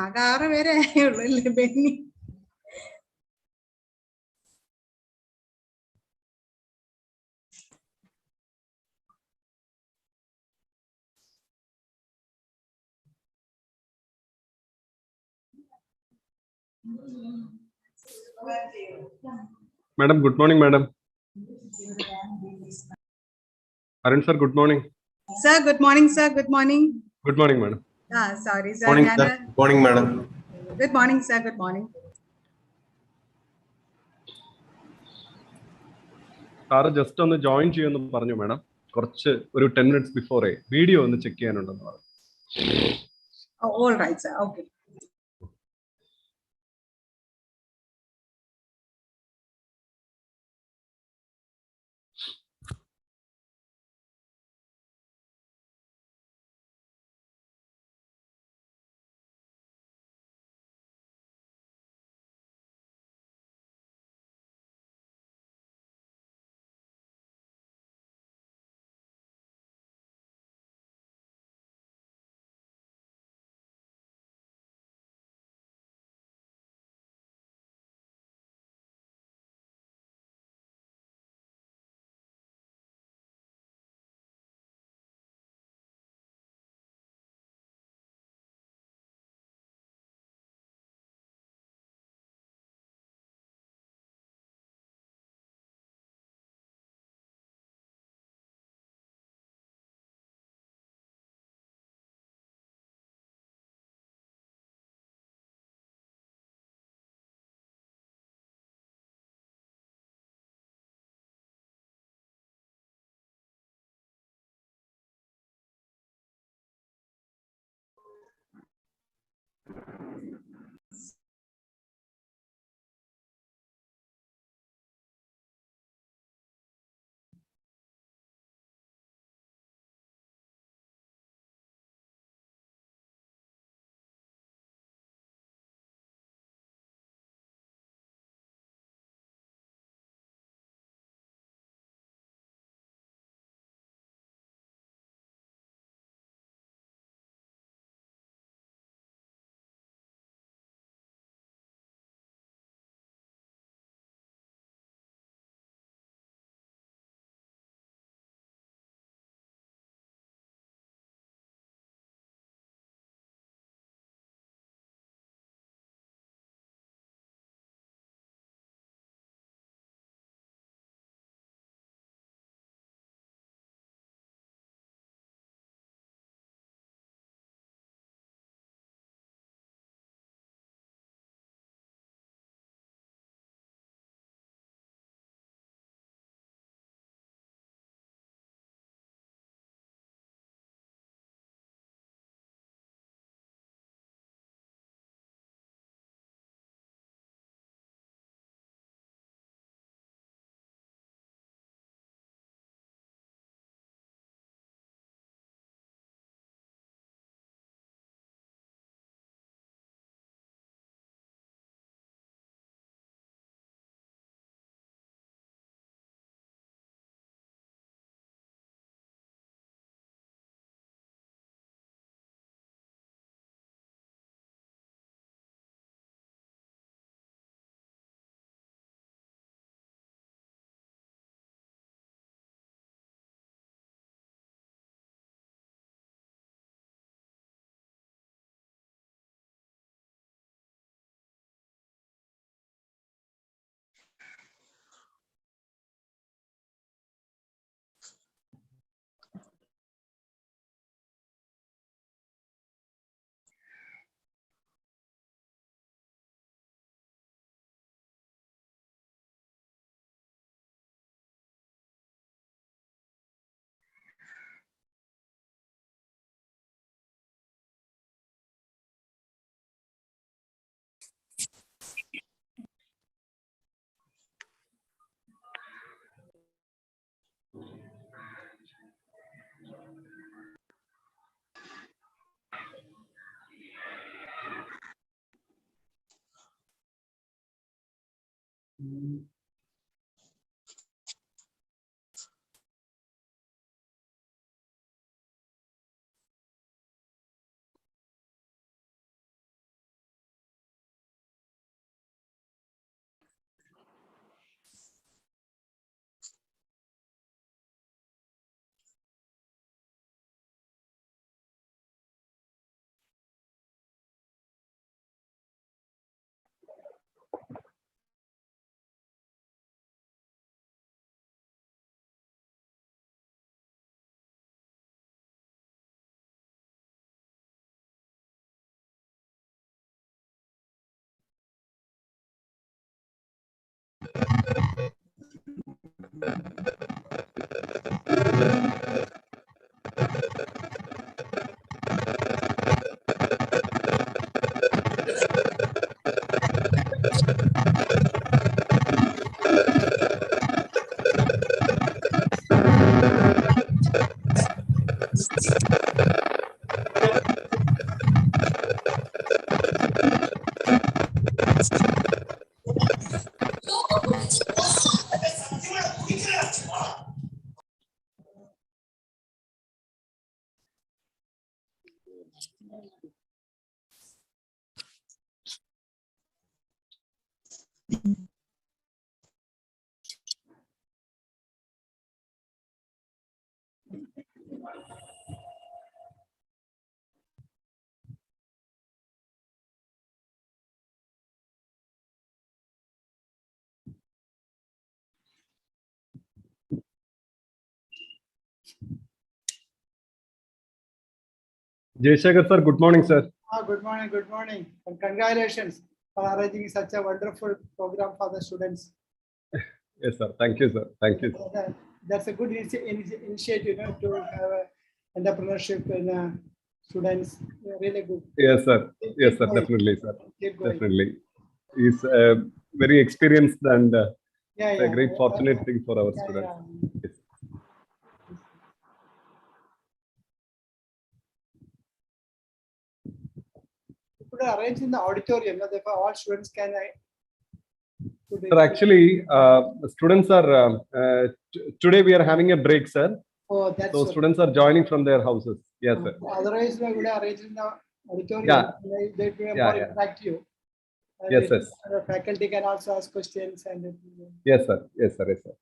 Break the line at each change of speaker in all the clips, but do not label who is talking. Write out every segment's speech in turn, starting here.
ആകെ 6 പേരേ ഉള്ളൂ അല്ലേ Benny?
Madam, good morning, madam. Arun sir, good morning.
Sir, good morning, sir. Good morning.
Good morning, madam.
Sorry, sir.
Morning, sir. Good morning, madam.
Good morning, sir. Good morning.
Sir, just on the join cheyyonu paranju, madam. Korchu oru 10 minutes before video ഒന്ന് check ചെയ്യാനുണ്ടെന്ന് പറഞ്ഞു.
Oh, all right, sir. Okay.
Jayshakhar sir, good morning, sir.
Good morning, good morning. And congratulations for arranging such a wonderful program for the students.
Yes, sir. Thank you, sir. Thank you.
That's a good initiative, to have entrepreneurship in students. Really good.
Yes, sir. Yes, sir.
Keep going.
Definitely, sir.
Keep going.
Definitely. He's very experienced and
Yeah,
a great fortunate thing for our
yeah,
students.
yeah.
Yes.
Could arrange in the auditorium, therefore all students can.
Sir, actually, students are today we are having a break, sir.
Oh, that's
so students are joining from their houses. Yes, sir.
Otherwise, we would arrange in the auditorium.
Yeah.
They would be more interactive.
Yes, yes.
Faculty can also ask questions and.
Yes, sir. Yes, sir. Yes, sir.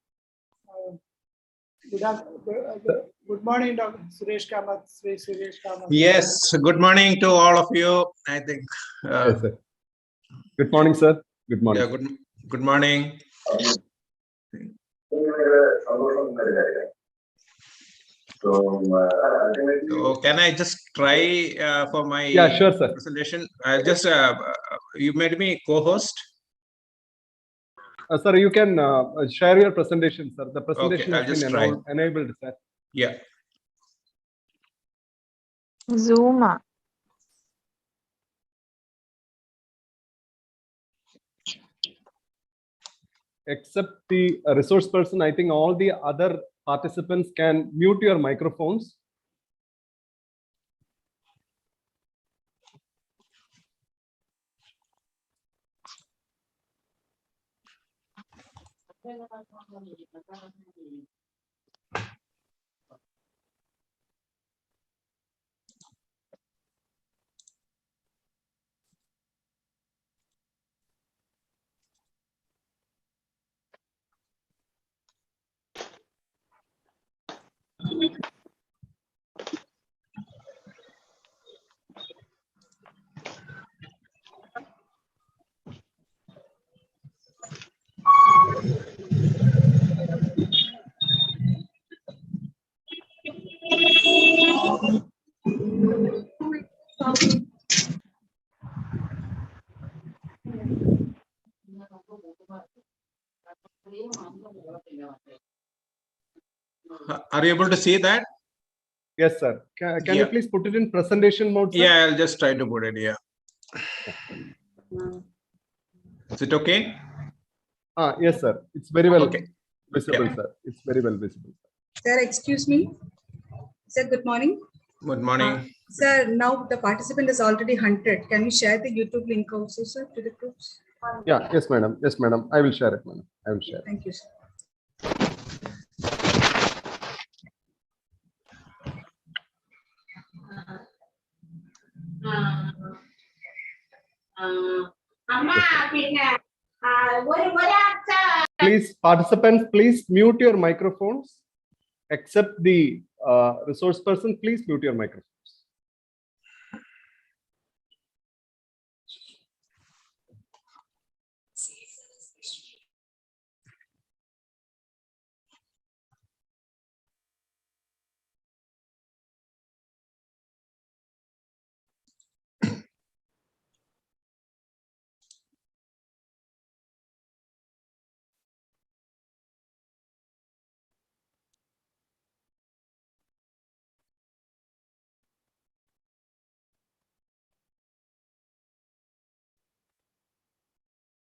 Good morning, Dr. Suresh Kamath. Suresh Kamath.
Yes, good morning to all of you. I think.
Yes, sir. Good morning, sir. Good morning.
Yeah, good morning. So can I just try for my
sure, sir.
presentation? Just you made me co-host.
Sir, you can share your presentation, sir. The presentation
I'll
has
just
been enabled, sir.
Yeah.
Zoom.
Except the resource person, I think all the other participants can mute your microphones.
Are you able to see that?
Yes, sir. Can you please put it in presentation mode, sir?
Yeah, I'll just try to put it here. Is it okay?
Yes, sir. It's very well visible,
Yeah.
sir. It's very well visible.
Sir, excuse me. Sir, good morning.
Good morning.
Sir, now the participant is already 100. Can we share the YouTube link also, sir, to the groups?
Yeah, yes, madam. Yes, madam. I will share it, madam. I will share.
Thank you, sir.
Please, participants, please mute your microphones. Except the resource person, please mute your microphones.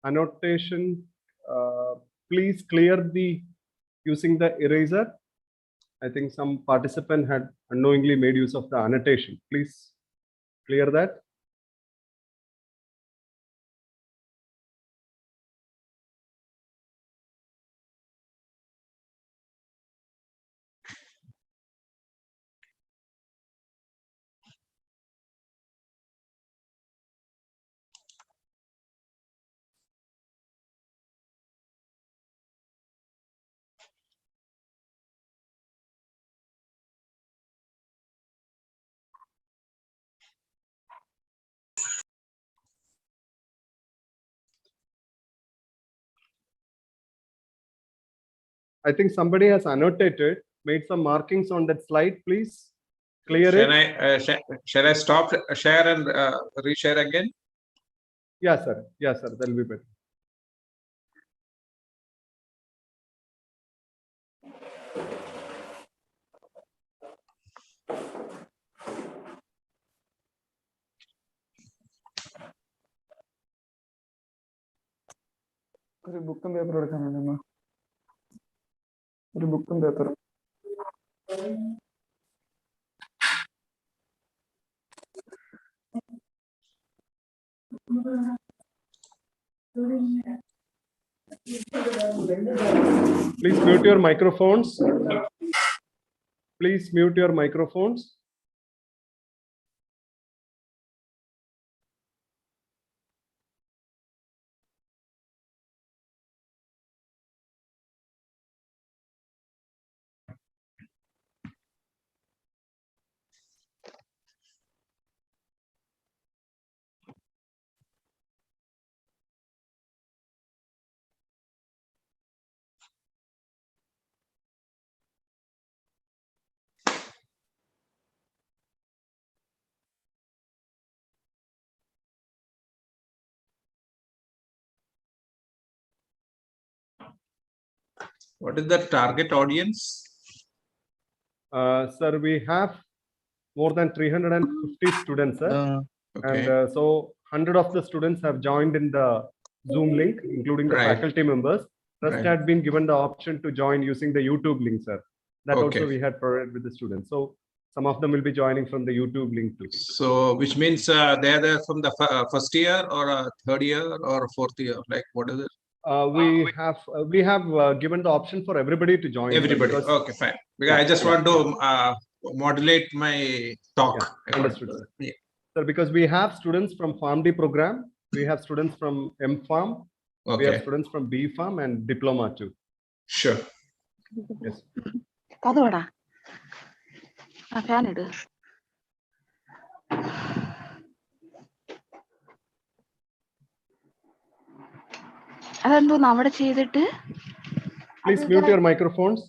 Annotation, please clear the using the eraser. I think some participant had unknowingly made use of the annotation. Please clear that. I think somebody has annotated, made some markings on that slide, please. Clear
Shall
it?
shall I stop share and reshare again?
Yes, sir. Yes, sir. That'll be better.
ഒരു ബുക്കും പേപ്പറും എടുക്കാനുണ്ടോ? ഒരു ബുക്കും പേപ്പറും.
Please mute your microphones. Please mute your microphones.
What is the target audience?
Sir, we have more than 350 students, sir.
Okay.
And so 100 of the students have joined in the Zoom link, including the
Right.
faculty members. Rest
Right.
had been given the option to join using the YouTube link, sir. That
Okay.
also we had provided with the students. So some of them will be joining from the YouTube link too.
So, which means they are there from the first year or third year or fourth year? Like, what is it?
We have given the option for everybody to join. sir,
Everybody.
because-
Okay, fine. Because
Yeah,
I just
yeah,
want to modulate my talk.
Yeah, understood, sir.
Yeah.
Sir, because we have students from PharmD program, we have students from M.Pharm, we have
Okay,
students from B.Pharm and Diploma too.
sure.
Yes.
കഥവടാ ആ fan ഇട്. അതെന്തോന്ന് അവിടെ ചെയ്തിട്ട്
Please mute your microphones.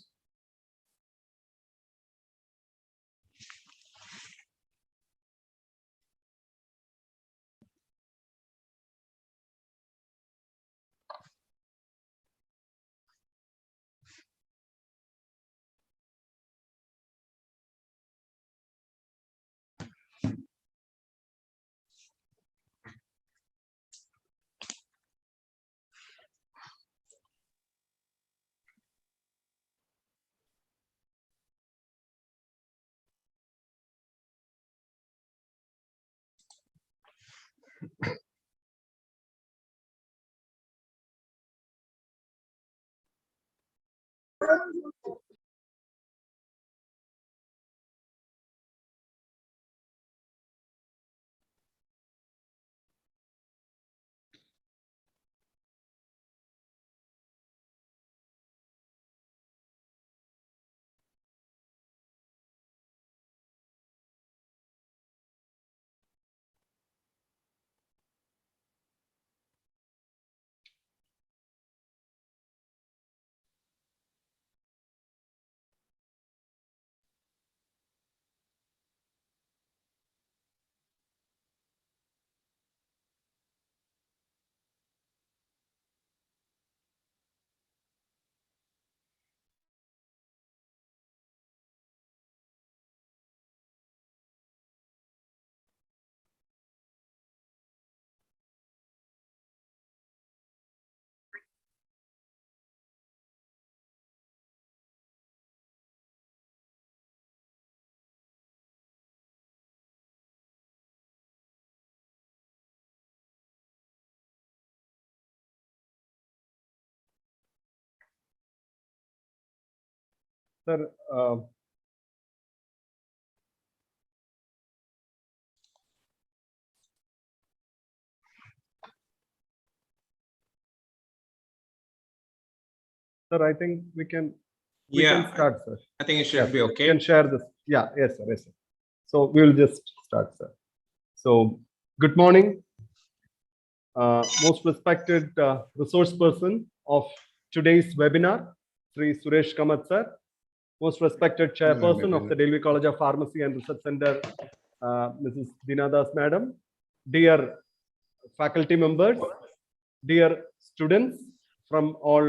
Sir, sir, I think we can
Yeah,
start, sir.
I think it should
Yes,
be
You
okay.
can share this. Yeah, yes, sir. Yes, sir. So we will just start, sir. So good morning, most respected resource person of today's webinar, Sri Suresh Kamath, sir, most respected chairperson of the Delhi College of Pharmacy and Research Center, Mrs. Dinadas Madam, dear faculty members, dear students from all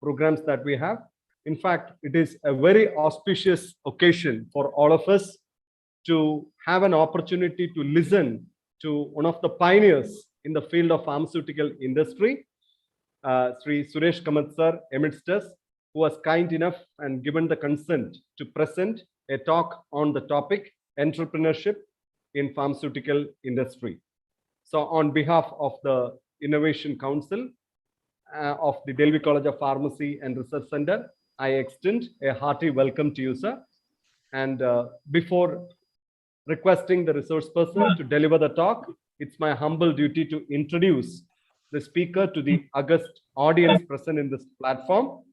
programs that we have. In fact, it is a very auspicious occasion for all of us to have an opportunity to listen to one of the pioneers in the field of pharmaceutical industry, Sri Suresh Kamath sir, amidst us, who was kind enough and given the consent to present a talk on the topic entrepreneurship in pharmaceutical industry. So on behalf of the Innovation Council of the Delhi College of Pharmacy and Research Center, I extend a hearty welcome to you, sir. And before requesting the resource person to deliver the talk, it's my humble duty to introduce the speaker to the august audience present in this platform.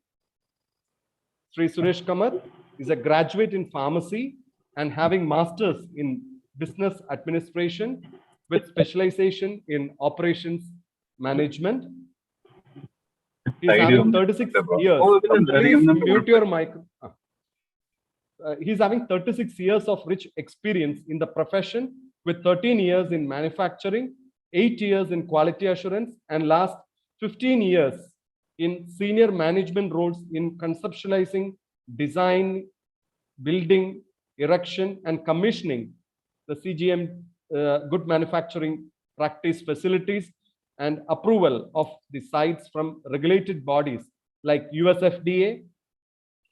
Sri Suresh Kamath is a graduate in pharmacy and having masters in business administration with specialization in operations management. He's having 36 years. Please mute your mic. He's having 36 years of rich experience in the profession, with 13 years in manufacturing, 8 years in quality assurance, and last 15 years in senior management roles in conceptualizing, design, building, erection, and commissioning the CGM good manufacturing practice facilities and approval of the sites from regulated bodies like USFDA,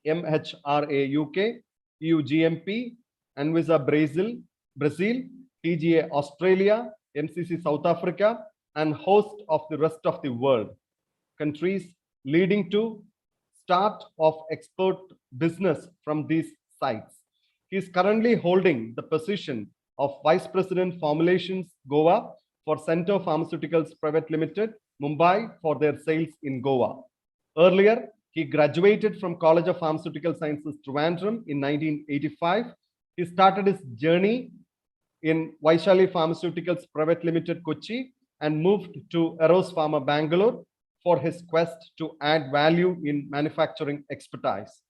MHRA UK, EU GMP, Anvisa Brazil, TGA Australia, MCC South Africa, and host of the rest of the world countries, leading to start of export business from these sites. He is currently holding the position of Vice President Formulations Goa for Center Pharmaceuticals Private Limited, Mumbai, for their sales in Goa. Earlier, he graduated from College of Pharmaceutical Sciences, Trivandrum in 1985. He started his journey in Vaishali Pharmaceuticals Private Limited, Kochi, and moved to Eros Pharma, Bangalore, for his quest to add value in manufacturing expertise.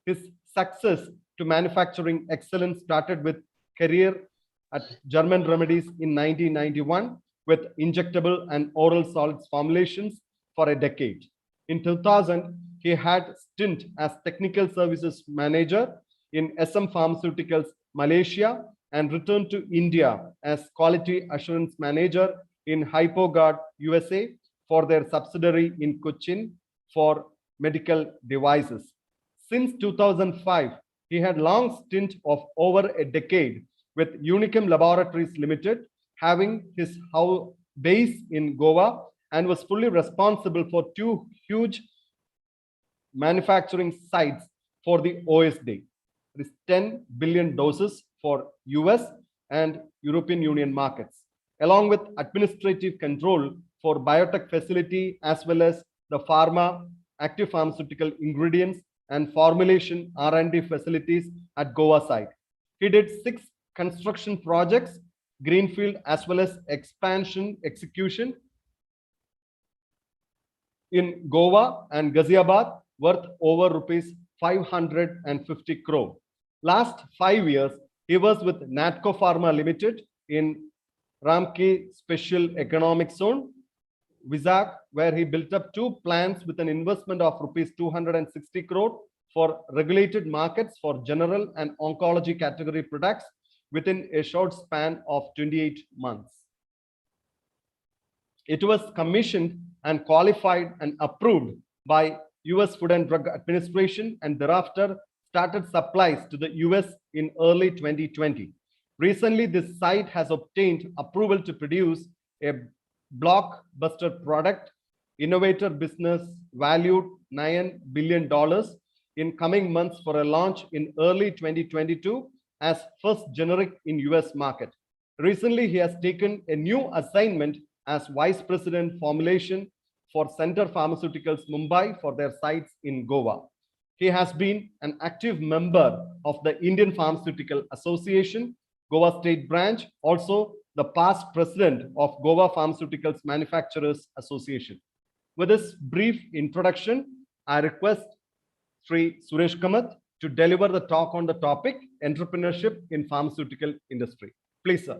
His success to manufacturing excellence started with career at German Remedies in 1991 with injectable and oral solids formulations for a decade. In 2000, he had stint as technical services manager in SM Pharmaceuticals, Malaysia, and returned to India as quality assurance manager in HypoGuard, USA, for their subsidiary in Cochin for medical devices. Since 2005, he had long stint of over a decade with Unichem Laboratories Limited, having his base in Goa, and was fully responsible for 2 huge manufacturing sites for the OSD. It is 10 billion doses for US and European Union markets, along with administrative control for biotech facility, as well as the pharma, active pharmaceutical ingredients, and formulation R&D facilities at Goa site. He did 6 construction projects, greenfield as well as expansion execution in Goa and Ghaziabad, worth over rupees 550 crore. Last 5 years, he was with Natco Pharma Limited in Ramke Special Economic Zone, Vizag, where he built up 2 plants with an investment of rupees 260 crore for regulated markets for general and oncology category products within a short span of 28 months. It was commissioned and qualified and approved by US Food and Drug Administration, and thereafter started supplies to the US in early 2020. Recently, this site has obtained approval to produce a blockbuster product, innovator business valued $9 billion in coming months for a launch in early 2022 as first generic in US market. Recently, he has taken a new assignment as Vice President Formulation for Center Pharmaceuticals Mumbai for their sites in Goa. He has been an active member of the Indian Pharmaceutical Association, Goa State Branch, also the past president of Goa Pharmaceuticals Manufacturers Association. With this brief introduction, I request Sri Suresh Kamath to deliver the talk on the topic entrepreneurship in pharmaceutical industry. Please, sir.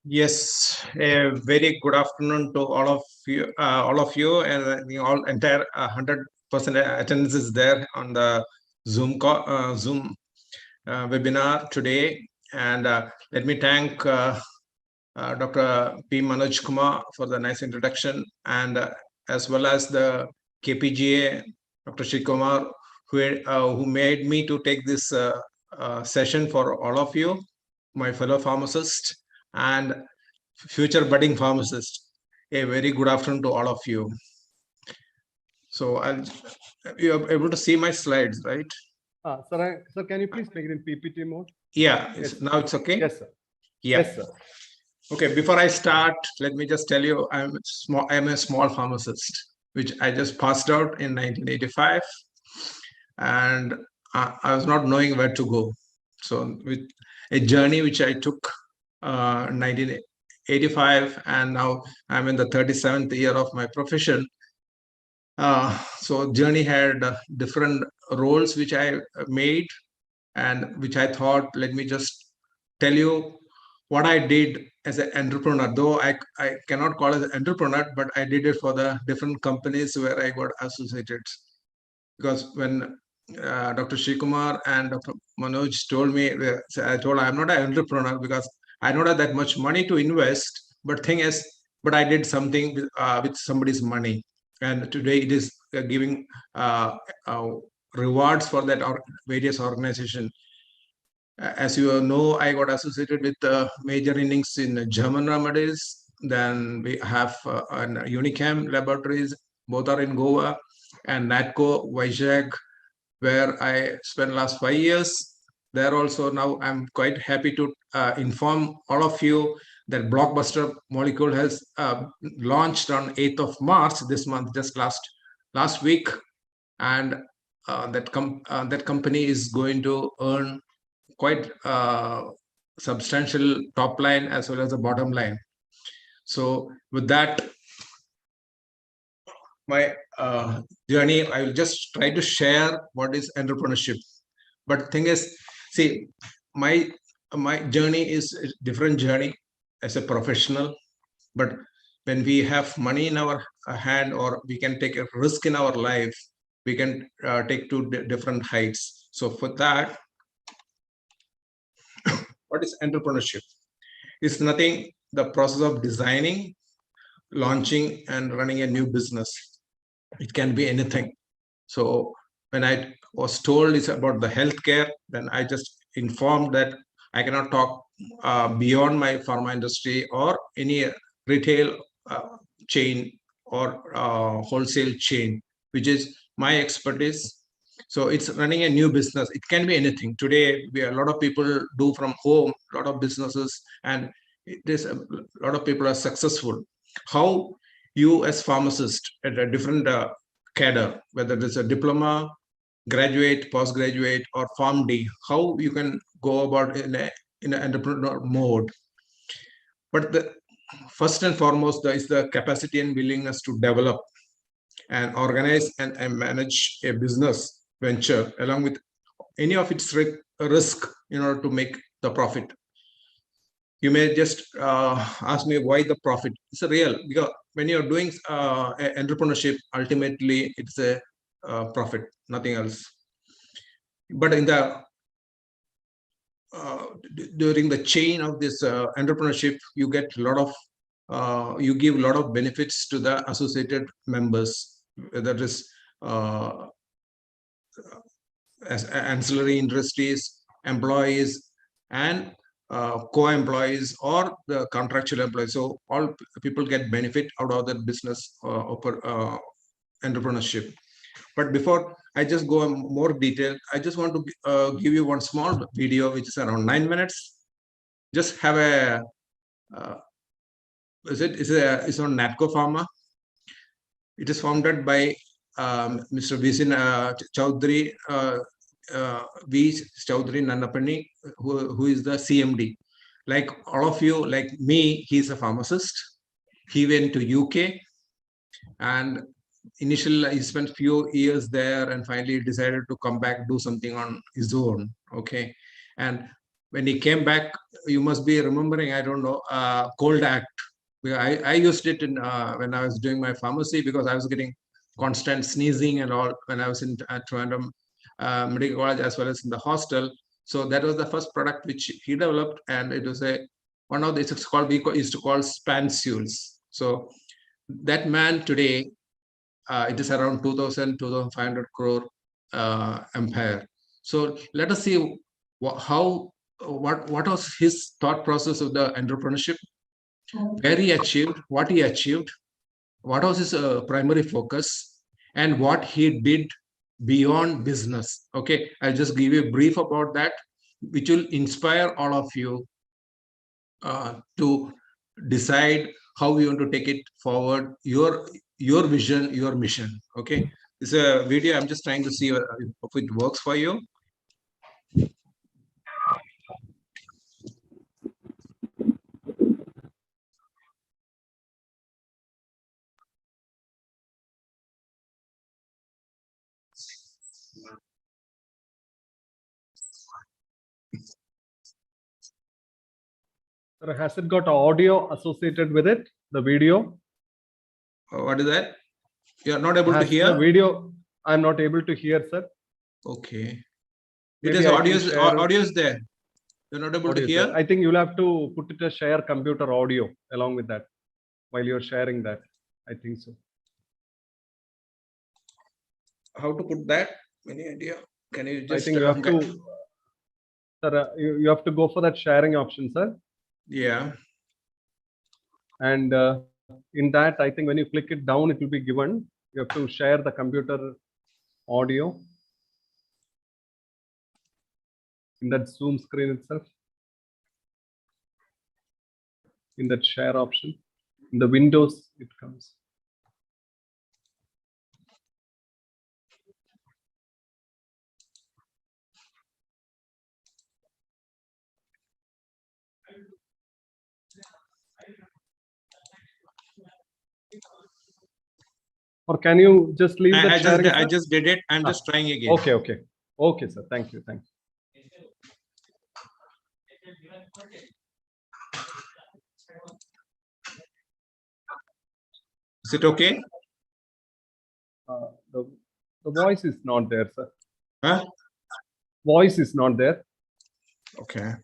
Yes, a very good afternoon to all of you, and the all entire 100% attendance is there on the Zoom call, Zoom webinar today. And let me thank Dr. P. Manoj Kumar for the nice introduction, and as well as the KPGA, Dr. Shri Kumar, who made me to take this session for all of you, my fellow pharmacists and future budding pharmacists. A very good afternoon to all of you. So you're able to see my slides, right?
Sir, can you please make it in PPT mode?
Yeah,
Yes.
now it's okay?
Yes, sir.
Yeah.
Yes, sir.
Okay, before I start, let me just tell you, I'm a small pharmacist, which I just passed out in 1985. And I was not knowing where to go. So with a journey which I took 1985, and now I'm in the 37th year of my profession. So journey had different roles which I made, and which I thought, let me just tell you what I did as an entrepreneur. Though I cannot call it an entrepreneur, but I did it for the different companies where I got associated. Because when Dr. Shikumar and Dr. Manoj told me, I told I'm not an entrepreneur because I don't have that much money to invest. But thing is, but I did something with somebody's money, and today it is giving rewards for that various organization. As you know, I got associated with major innings in German remedies. Then we have Unichem laboratories, both are in Goa, and NATCO Vizag, where I spent last 5 years. There also now I'm quite happy to inform all of you that blockbuster molecule has launched on 8th of March this month, just last week, and that company is going to earn quite substantial top line as well as the bottom line. So with that, my journey, I will just try to share what is entrepreneurship. But thing is, see, my journey is a different journey as a professional. But when we have money in our hand, or we can take a risk in our life, we can take to different heights. So for that, what is entrepreneurship? It's nothing the process of designing, launching, and running a new business. It can be anything. So when I was told it's about the healthcare, then I just informed that I cannot talk beyond my pharma industry or any retail chain or wholesale chain, which is my expertise. So it's running a new business. It can be anything. Today, a lot of people do from home, a lot of businesses, and a lot of people are successful. How you as pharmacist at a different cadre, whether it's a diploma, graduate, postgraduate, or PharmD, how you can go about in an entrepreneur mode. But the first and foremost is the capacity and willingness to develop and organize and manage a business venture along with any of its risk in order to make the profit. You may just ask me why the profit. It's a real, because when you're doing entrepreneurship, ultimately it's a profit, nothing else. But in the during the chain of this entrepreneurship, you get a lot of you give a lot of benefits to the associated members, whether it is as ancillary industries, employees, and co-employees or the contractual employees. So all people get benefit out of that business entrepreneurship. But before I just go in more detail, I just want to give you one small video, which is around 9 minutes. Just have a, it's on NATCO Pharma. It is founded by Mr. Visin Chaudhary. V. Chaudhary Nannapani, who is the CMD. Like all of you, like me, he's a pharmacist. He went to UK, and initially he spent few years there, and finally decided to come back, do something on his own. Okay, and when he came back, you must be remembering, I don't know, Cold Act. I used it in when I was doing my pharmacy, because I was getting constant sneezing and all when I was in Trivandrum Medical College, as well as in the hostel. So that was the first product which he developed, and it was one of the, it's called, we used to call spansules. So that man today, it is around 2,500 crore empire. So let us see what was his thought process of the entrepreneurship, where he achieved, what he achieved, what was his primary focus, and what he did beyond business. Okay, I'll just give you a brief about that, which will inspire all of you to decide how you want to take it forward, your vision, your mission. Okay, this is a video. I'm just trying to see if it works for you.
Sir, has it got audio associated with it? The video?
What is that? You are not able to
Has
hear?
the video? I'm not able to hear, sir.
Okay.
Maybe
It is
I can
audio is
share
there. You're not able
audio,
to hear?
sir. I think you'll have to put it as share computer audio along with that while you're sharing that. I think so.
How to put that? Any idea? Can you just?
I think you have to, sir. You have to go for that sharing option, sir.
Yeah.
And in that, I think when you click it down, it will be given. You have to share the computer audio in that Zoom screen itself. In that share option, in the Windows, it comes. Or can you just leave the sharing?
I just did it. I'm just trying again.
Okay, okay. Okay, sir. Thank you. Thank you.
Is it okay?
The voice is not there, sir.
Huh?
Voice is not there.
Okay.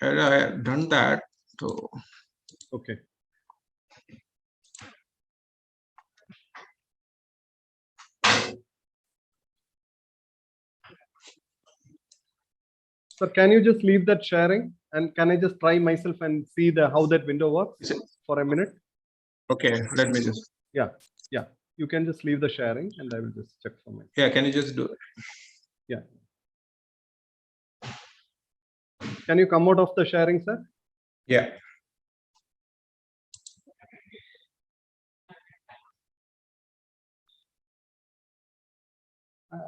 And I have done that. So
Okay. Sir, can you just leave that sharing, and can I just try myself and see how that window works for a minute?
okay, let me just.
Yeah, yeah. You can just leave the sharing, and I will just check for myself.
Yeah, can you just do it?
Yeah. Can you come out of the sharing, sir?
Yeah.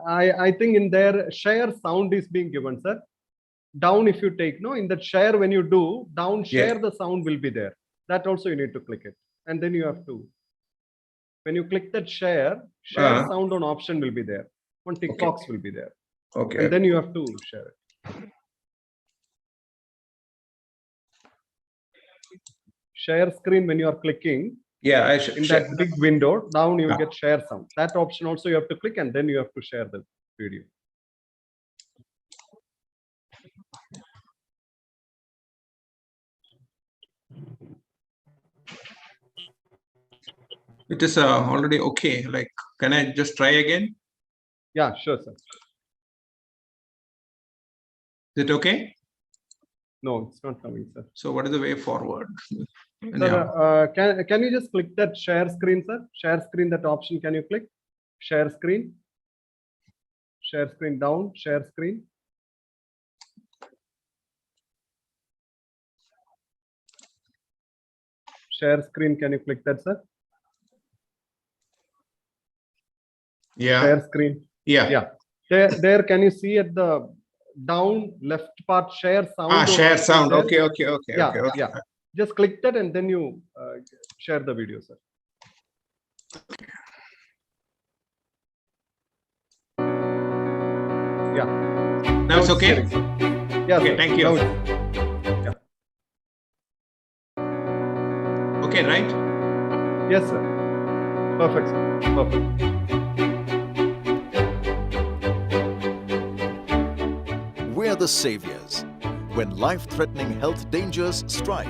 I think in there share sound is being given, sir. Down, if you take, no, in that share, when you do down share, the sound will be there. That also you need to click it, and then you have to, when you click that share sound on option will be there. One tick box will be there.
Okay.
And then you have to share it. Share screen, when you are clicking,
yeah,
in that big window down, you will get share sound. That option also you have to click, and then you have to share the video.
It is already okay. Like, can I just try again?
Yeah, sure, sir.
Is it okay?
No, it's not coming, sir.
So what is the way forward?
Sir, can you just click that share screen, sir? Share screen, that option, can you click? Share screen. Share screen down, share screen. Share screen, can you click that, sir?
Yeah.
share screen.
Yeah.
Yeah. There, can you see at the down left part, share sound?
Ah, share
is
sound.
there?
Okay.
Yeah, yeah. Just click that and then you share the video, sir. Yeah.
Now it's okay.
sharing, sir. Yeah.
Okay,
sir.
thank you.
Now
Okay, right?
yes, sir. Perfect, sir. Perfect.
We're the saviors when life-threatening health dangers strike.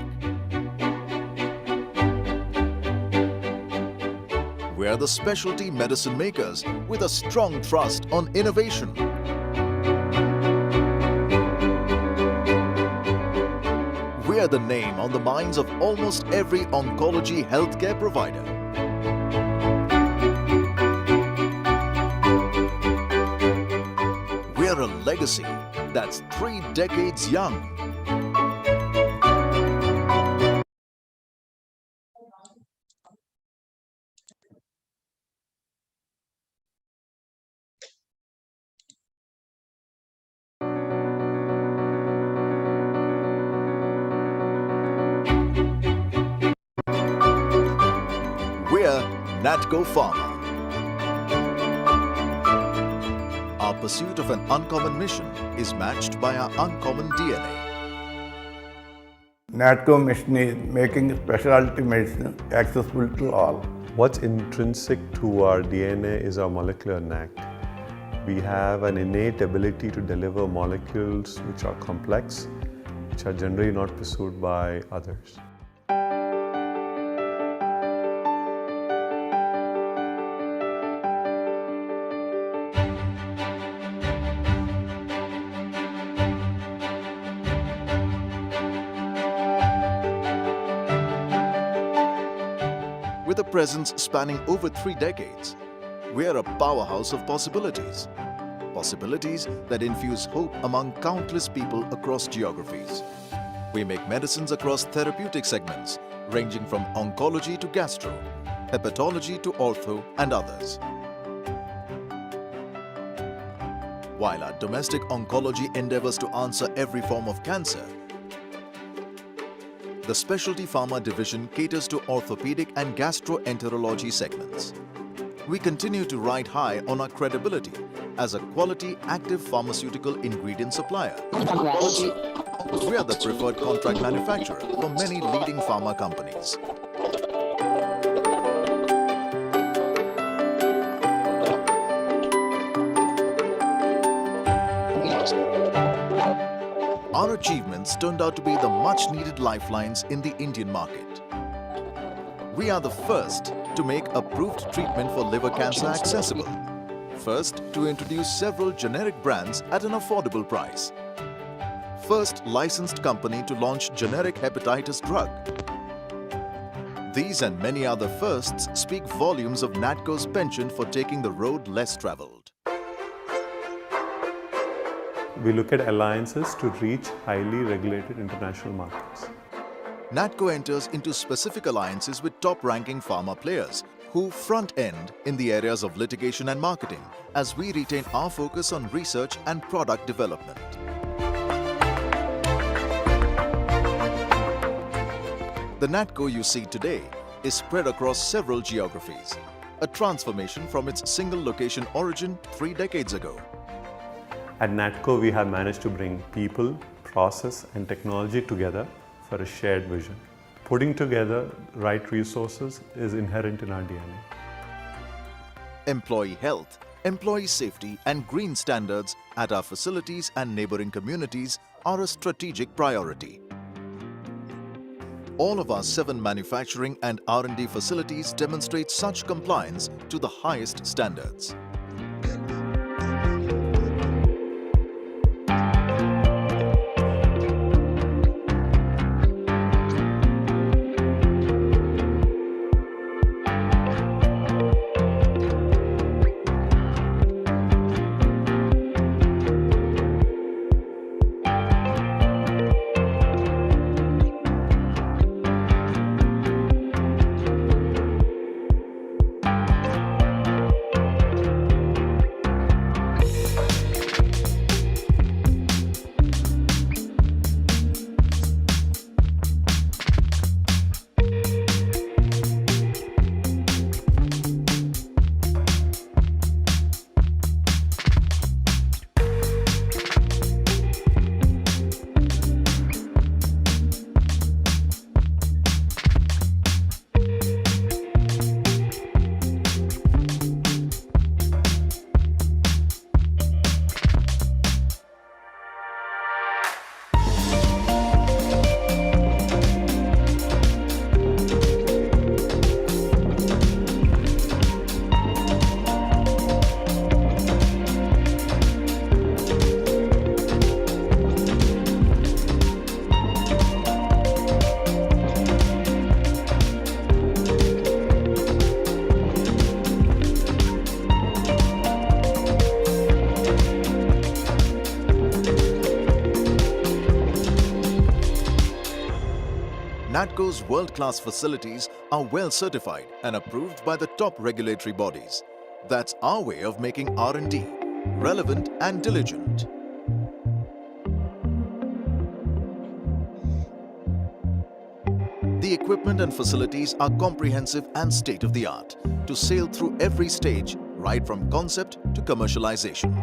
We're the specialty medicine makers with a strong thrust on innovation. We're the name on the minds of almost every oncology healthcare provider. We're a legacy that's 3 decades young. We're Natco Pharma. Our pursuit of an uncommon mission is matched by our uncommon DNA.
NATCO mission is making specialty medicine accessible to all.
What's intrinsic to our DNA is our molecular knack. We have an innate ability to deliver molecules which are complex, which are generally not pursued by others.
With a presence spanning over 3 decades, we are a powerhouse of possibilities. Possibilities that infuse hope among countless people across geographies. We make medicines across therapeutic segments, ranging from oncology to gastro, hepatology to ortho, and others. While our domestic oncology endeavors to answer every form of cancer, the Specialty Pharma division caters to orthopedic and gastroenterology segments. We continue to ride high on our credibility as a quality active pharmaceutical ingredient supplier. We are the preferred contract manufacturer for many leading pharma companies. Our achievements turned out to be the much-needed lifelines in the Indian market. We are the first to make approved treatment for liver cancer accessible. First to introduce several generic brands at an affordable price. First licensed company to launch generic hepatitis drug. These and many other firsts speak volumes of NATCO's penchant for taking the road less travelled.
We look at alliances to reach highly regulated international markets.
NATCO enters into specific alliances with top-ranking pharma players who front-end in the areas of litigation and marketing as we retain our focus on research and product development. The NATCO you see today is spread across several geographies, a transformation from its single location origin 3 decades ago.
At NATCO, we have managed to bring people, process, and technology together for a shared vision. Putting together right resources is inherent in our DNA.
Employee health, employee safety, and green standards at our facilities and neighboring communities are a strategic priority. All of our 7 manufacturing and R&D facilities demonstrate such compliance to the highest standards. NATCO's world-class facilities are well certified and approved by the top regulatory bodies. That's our way of making R&D relevant and diligent. The equipment and facilities are comprehensive and state-of-the-art to sail through every stage, right from concept to commercialization.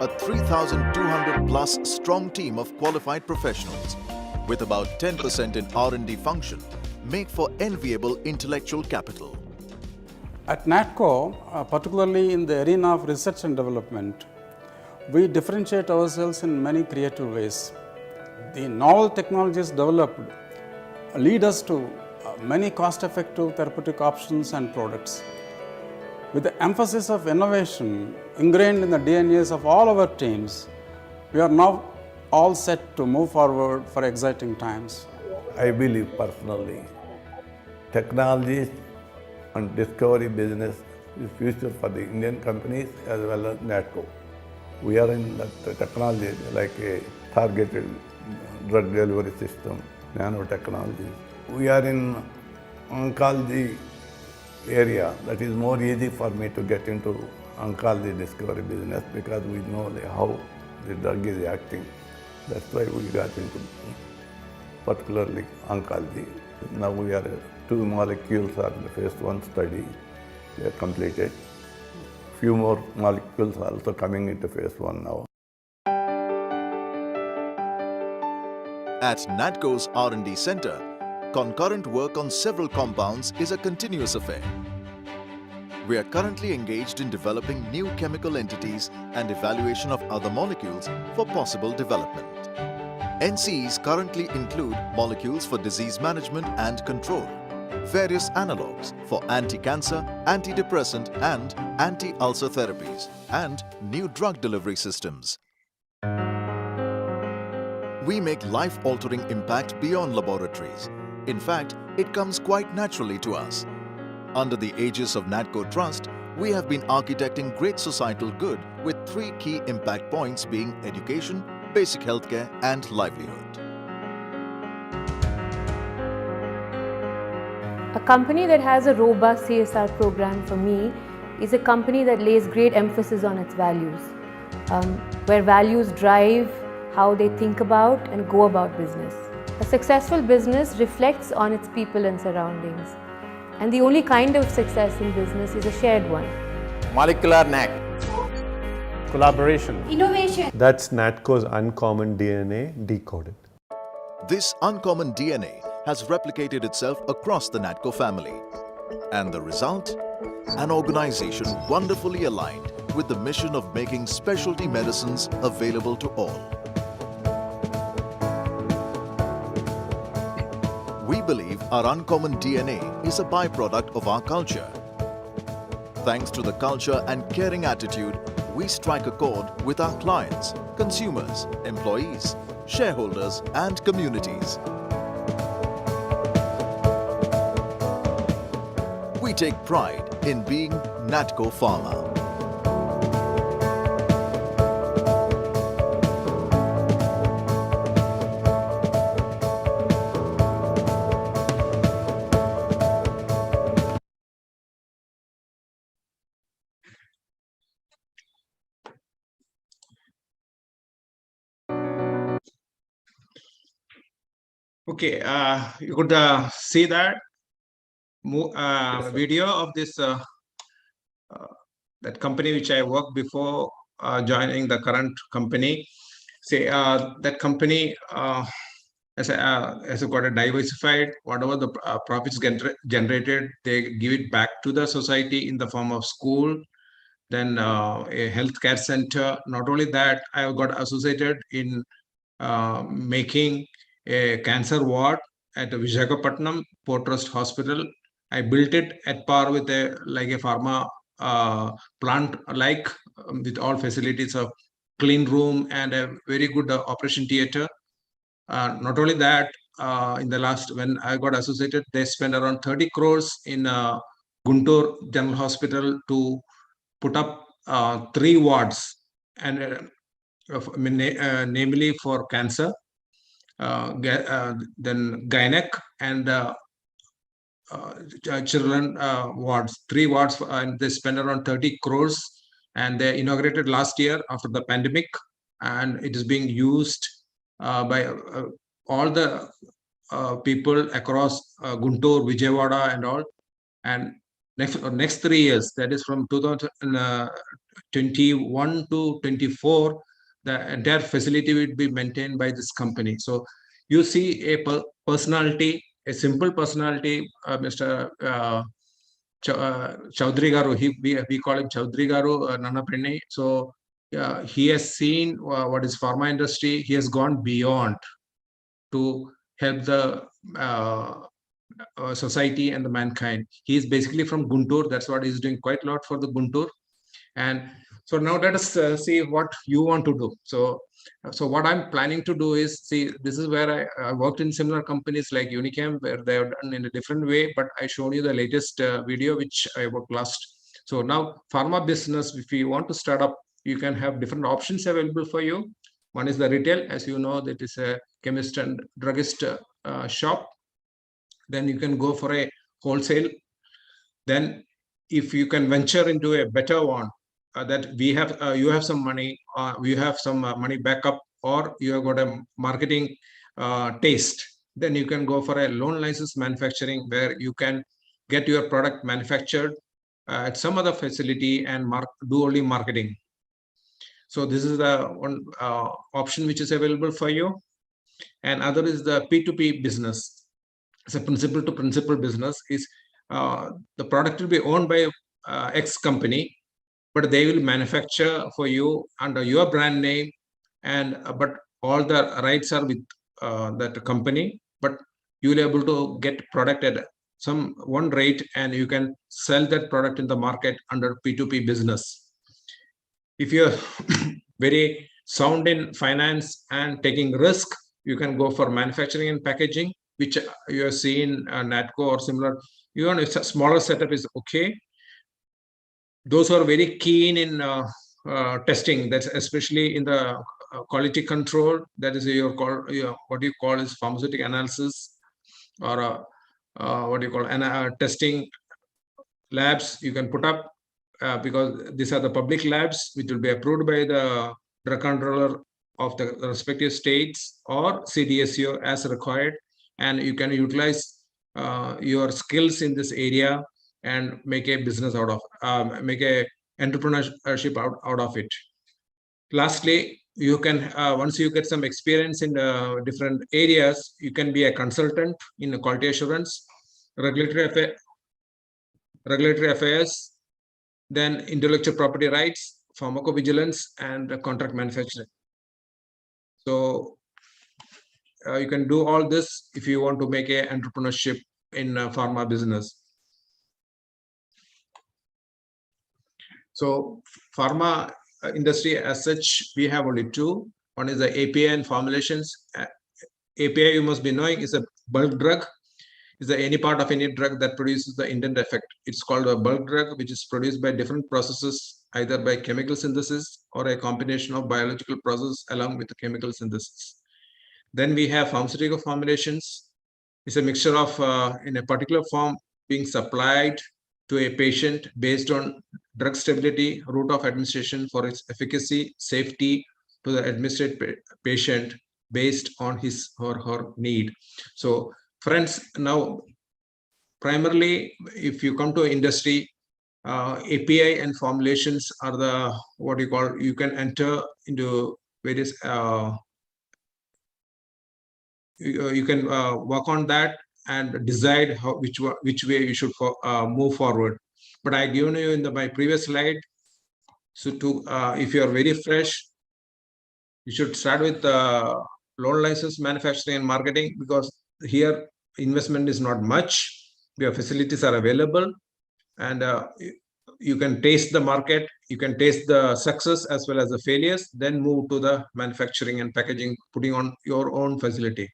A 3,200 plus strong team of qualified professionals with about 10% in R&D function make for enviable intellectual capital.
At NATCO, particularly in the arena of research and development, we differentiate ourselves in many creative ways. The novel technologies developed lead us to many cost-effective therapeutic options and products. With the emphasis of innovation ingrained in the DNAs of all our teams, we are now all set to move forward for exciting times.
I believe personally, technologies and discovery business is future for the Indian companies as well as NATCO. We are in the technology like a targeted drug delivery system, nanotechnology. We are in oncology area that is more easy for me to get into oncology discovery business because we know how the drug is acting. That's why we got into particularly oncology. Now we are 2 molecules are in the phase 1 study. They are completed. Few more molecules are also coming into phase 1 now.
At NATCO's R&D Center, concurrent work on several compounds is a continuous affair. We are currently engaged in developing new chemical entities and evaluation of other molecules for possible development. NCEs currently include molecules for disease management and control, various analogues for anti-cancer, antidepressant and anti-ulcer therapies, and new drug delivery systems. We make life-altering impact beyond laboratories. In fact, it comes quite naturally to us. Under the aegis of NATCO Trust, we have been architecting great societal good with 3 key impact points being education, basic healthcare and livelihood.
A company that has a robust CSR program for me is a company that lays great emphasis on its values, where values drive how they think about and go about business. A successful business reflects on its people and surroundings. And the only kind of success in business is a shared one.
Molecular knack.
Collaboration.
Innovation.
That's NATCO's uncommon DNA decoded.
This uncommon DNA has replicated itself across the NATCO family. And the result? An organization wonderfully aligned with the mission of making specialty medicines available to all. We believe our uncommon DNA is a byproduct of our culture. Thanks to the culture and caring attitude, we strike a chord with our clients, consumers, employees, shareholders, and communities. We take pride in being NATCO Pharma.
Okay, you could see that video of this that company which I worked before joining the current company. Say that company as got a diversified, whatever the profits generated, they give it back to the society in the form of school, then a healthcare center. Not only that, I got associated in making a cancer ward at the Visakhapatnam Port Trust Hospital. I built it at par with a pharma plant, with all facilities of clean room and a very good operation theater. Not only that, in the last, when I got associated, they spent around 30 crores in Guntur General Hospital to put up 3 wards, and namely for cancer, then gynec and children wards, 3 wards, and they spent around 30 crores, and they inaugurated last year after the pandemic, and it is being used by all the people across Guntur, Vijayawada and all. And next 3 years, that is from 2021 to 24, the entire facility will be maintained by this company. So you see a personality, a simple personality, Mr. Chaudhary Garu, we call him Chaudhary Garu, Nanapenne. So he has seen what is pharma industry. He has gone beyond to help the society and the mankind. He is basically from Guntur. That's what he's doing quite a lot for the Guntur. And so now let us see what you want to do. So what I'm planning to do is, see, this is where I worked in similar companies like Unichem, where they have done in a different way, but I showed you the latest video which I worked last. So now pharma business, if you want to start up, you can have different options available for you. One is the retail, as you know, that is a chemist and druggist shop. Then you can go for a wholesale. Then if you can venture into a better one, that we have, you have some money, you have some money backup, or you have got a marketing taste, then you can go for a loan license manufacturing, where you can get your product manufactured at some other facility and do only marketing. So this is the one option which is available for you. And other is the P2P business. It's a principal to principal business. Is the product will be owned by X company, but they will manufacture for you under your brand name, and but all the rights are with that company, but you will be able to get product at some one rate, and you can sell that product in the market under P2P business. If you're very sound in finance and taking risk, you can go for manufacturing and packaging, which you have seen Natco or similar. Even if a smaller setup is okay. Those who are very keen in testing, that's especially in the quality control, that is what you call is pharmaceutical analysis, or what you call testing labs you can put up, because these are the public labs which will be approved by the drug controller of the respective states or CDSO as required, and you can utilize your skills in this area and make a business out of, make a entrepreneurship out of it. Lastly, you can, once you get some experience in different areas, you can be a consultant in quality assurance, regulatory affairs, then intellectual property rights, pharmacovigilance, and contract manufacturing. So you can do all this if you want to make a entrepreneurship in pharma business. So pharma industry as such, we have only two. One is the API and formulations. API, you must be knowing, is a bulk drug. Is there any part of any drug that produces the indent effect? It's called a bulk drug, which is produced by different processes, either by chemical synthesis or a combination of biological process along with the chemical synthesis. Then we have pharmaceutical formulations. It's a mixture of, in a particular form, being supplied to a patient based on drug stability, route of administration for its efficacy, safety to the administered patient based on his or her need. So friends, now primarily, if you come to industry, API and formulations are the, what you call, you can enter into various, you can work on that and decide how, which way you should move forward. But I given you in my previous slide. So to if you are very fresh, you should start with loan license manufacturing and marketing, because here investment is not much. Your facilities are available, and you can taste the market, you can taste the success as well as the failures, then move to the manufacturing and packaging, putting on your own facility,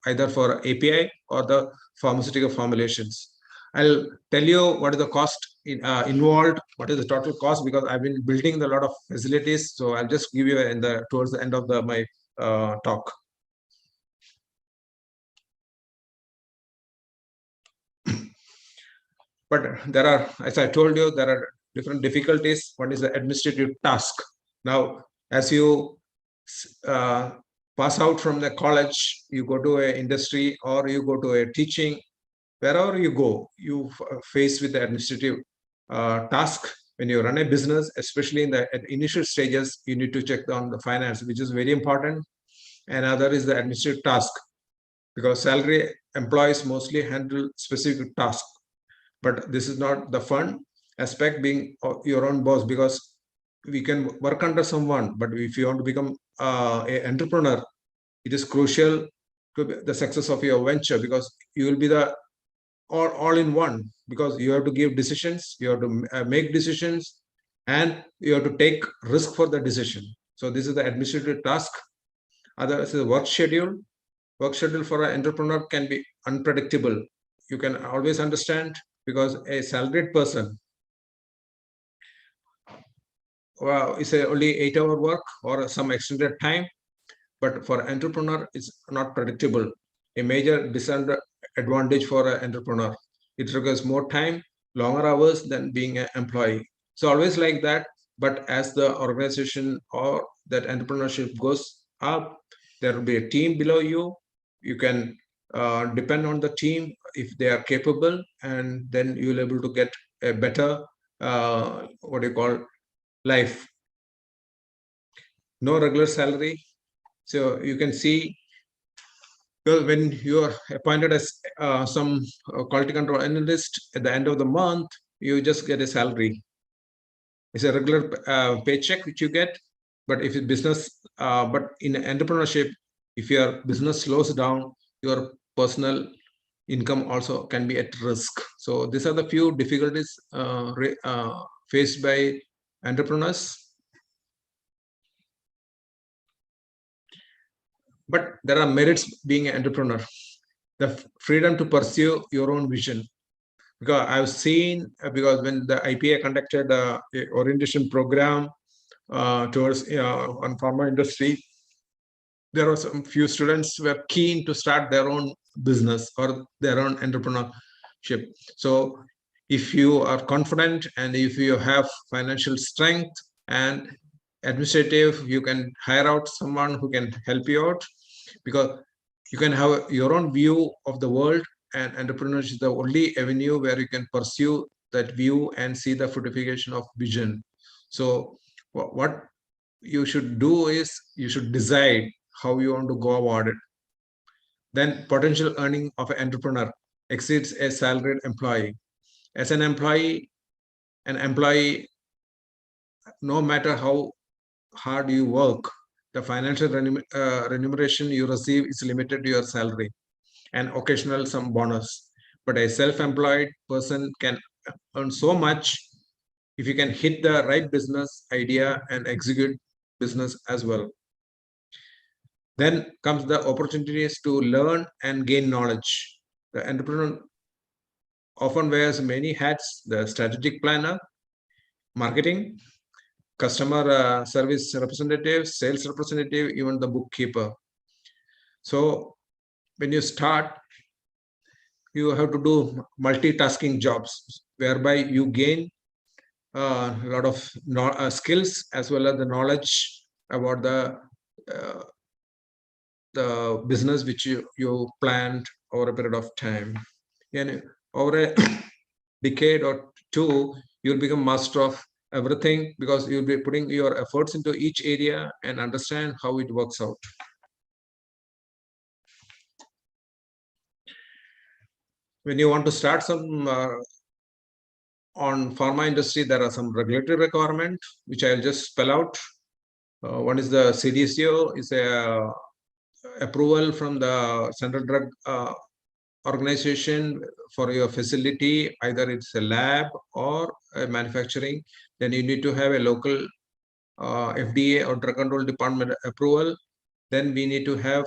either for API or the pharmaceutical formulations. I'll tell you what is the cost involved, what is the total cost, because I've been building a lot of facilities. So I'll just give you towards the end of my talk. But there are, as I told you, there are different difficulties. One is the administrative task. Now, as you pass out from the college, you go to an industry or you go to a teaching, wherever you go, you face with the administrative task. When you run a business, especially in the initial stages, you need to check on the finance, which is very important. Another is the administrative task, because salary employees mostly handle specific tasks. But this is not the fun aspect, being your own boss, because we can work under someone. But if you want to become an entrepreneur, it is crucial to the success of your venture, because you will be the all in one, because you have to give decisions, you have to make decisions, and you have to take risk for the decision. So this is the administrative task. Other is the work schedule. Work schedule for an entrepreneur can be unpredictable. You can always understand, because a salaried person, well, it's only 8-hour work or some extended time. But for entrepreneur, it's not predictable. A major disadvantage for an entrepreneur. It requires more time, longer hours than being an employee. So always like that. But as the organization or that entrepreneurship goes up, there will be a team below you. You can depend on the team if they are capable, and then you will able to get a better life. No regular salary. So you can see, because when you are appointed as some quality control analyst, at the end of the month, you just get a salary. It's a regular paycheck which you get. But if it's business, but in entrepreneurship, if your business slows down, your personal income also can be at risk. So these are the few difficulties faced by entrepreneurs. But there are merits being an entrepreneur. The freedom to pursue your own vision. Because I've seen, because when the IPA conducted a orientation program towards on pharma industry, there were some few students who were keen to start their own business or their own entrepreneurship. So if you are confident and if you have financial strength and administrative, you can hire out someone who can help you out, because you can have your own view of the world, and entrepreneurship is the only avenue where you can pursue that view and see the fructification of vision. So what you should do is you should decide how you want to go about it. Then potential earning of an entrepreneur exceeds a salaried employee. As an employee, no matter how hard you work, the financial remuneration you receive is limited to your salary and occasional some bonus. But a self-employed person can earn so much if you can hit the right business idea and execute business as well. Then comes the opportunities to learn and gain knowledge. The entrepreneur often wears many hats: the strategic planner, marketing, customer service representative, sales representative, even the bookkeeper. So when you start, you have to do multitasking jobs, whereby you gain a lot of skills as well as the knowledge about the business which you planned over a period of time. And over a decade or two, you'll become master of everything, because you'll be putting your efforts into each area and understand how it works out. When you want to start some on pharma industry, there are some regulatory requirements which I'll just spell out. One is the CDCO, is a approval from the Central Drug Organization for your facility, either it's a lab or a manufacturing. Then you need to have a local FDA or drug control department approval. then we need to have,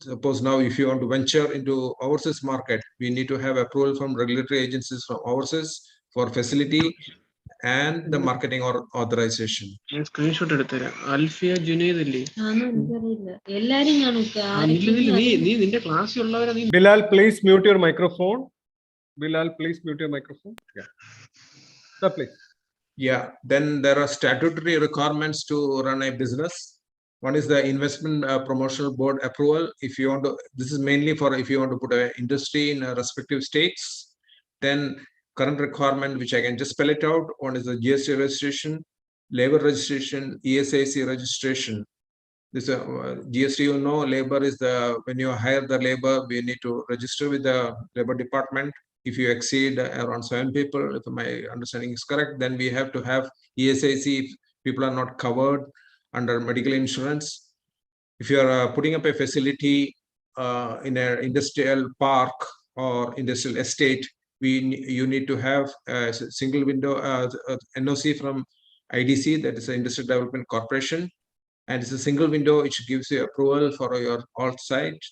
suppose now if you want to venture into overseas market, we need to have approval from regulatory agencies from overseas for facility and the marketing or authorization.
Screenshot എടുത്തരാം. ആൽഫിയ ജുനൈദ് ഇല്ലേ? നീ നിന്റെ ക്ലാസ്സിൽ ഉള്ളവരാ നീ.
Bilal, please mute your microphone. Bilal, please mute your microphone. Yeah. Sir, please.
Yeah, then there are statutory requirements to run a business. One is the investment promotional board approval. If you want to, this is mainly for if you want to put an industry in respective states. Then current requirement, which I can just spell it out. One is the GST registration, labor registration, ESIC registration. This GST, you know, labor is the, when you hire the labor, we need to register with the labor department. If you exceed around 7 people, if my understanding is correct, then we have to have ESIC if people are not covered under medical insurance. If you are putting up a facility in an industrial park or industrial estate, you need to have a single window NOC from IDC, that is the Industrial Development Corporation, and it's a single window which gives you approval for your all site.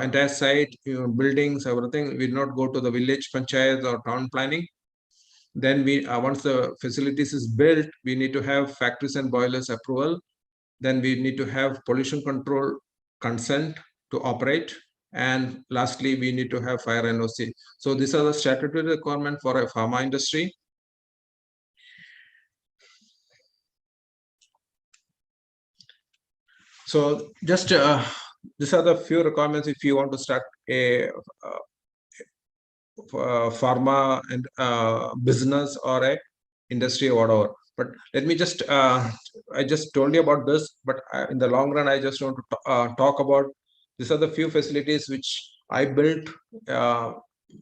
Entire site, buildings, everything will not go to the village panchayat or town planning. Then we once the facilities is built, we need to have factories and boilers approval. Then we need to have pollution control consent to operate, and lastly we need to have fire NOC. So these are the statutory requirements for a pharma industry. So just these are the few requirements if you want to start a pharma and business or a industry or whatever. But let me just I just told you about this, but in the long run I just want to talk about, these are the few facilities which I built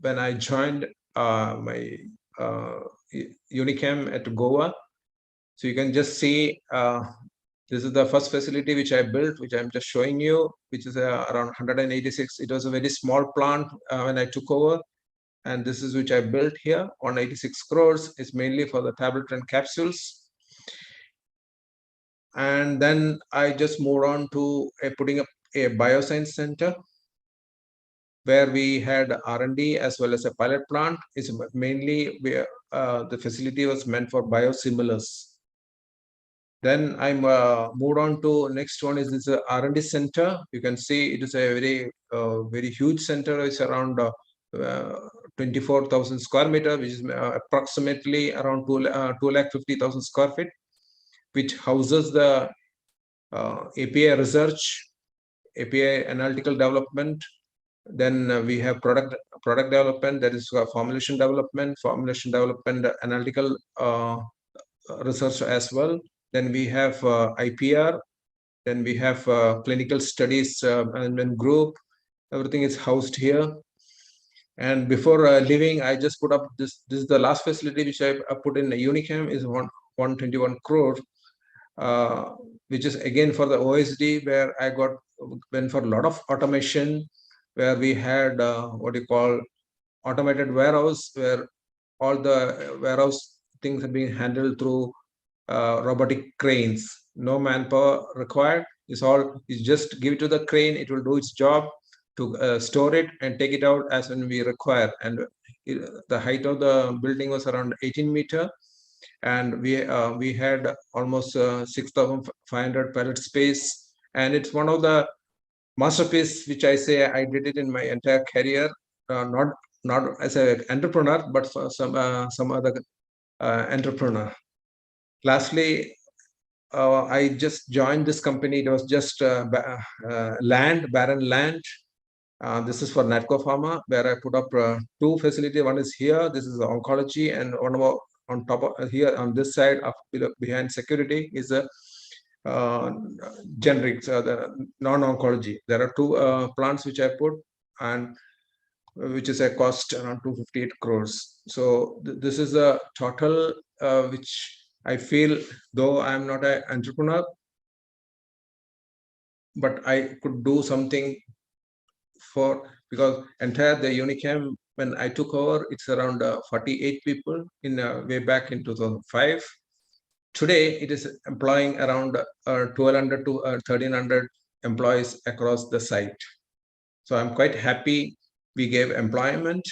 when I joined my Unichem at Goa. So you can just see this is the first facility which I built, which I'm just showing you, which is around 186. It was a very small plant when I took over. And this is which I built here on 86 crores. It's mainly for the tablet and capsules. And then I just moved on to putting up a bioscience center where we had R&D as well as a pilot plant. It's mainly where the facility was meant for biosimilars. Then I moved on to next one is this R&D center. You can see it is a very huge center. It's around 24,000 square meter, which is approximately around 250,000 square feet, which houses the API research, API analytical development. Then we have product development, that is formulation development, analytical research as well. Then we have IPR. Then we have clinical studies management group. Everything is housed here. And before leaving, I just put up this. This is the last facility which I put in Unichem, is 121 crore, which is again for the OSD, where I went for a lot of automation, where we had what you call automated warehouse, where all the warehouse things are being handled through robotic cranes. No manpower required. It's just give it to the crane, it will do its job to store it and take it out as when we require. And the height of the building was around 18 meter, and we had almost 6,500 pallet space. And it's one of the masterpiece which I say I did it in my entire career, not as an entrepreneur, but for some other entrepreneur. Lastly, I just joined this company. It was just barren land. This is for Natco Pharma, where I put up 2 facilities. One is here. This is oncology, and one more on top of here on this side of behind security is a generics, the non-oncology. There are 2 plants which I put, and which is a cost around 258 crores. So this is the total which I feel, though I am not an entrepreneur, but I could do something for, because entire the Unichem, when I took over, it's around 48 people in way back in 2005. Today, it is employing around 1,200 to 1,300 employees across the site. So I'm quite happy we gave employment,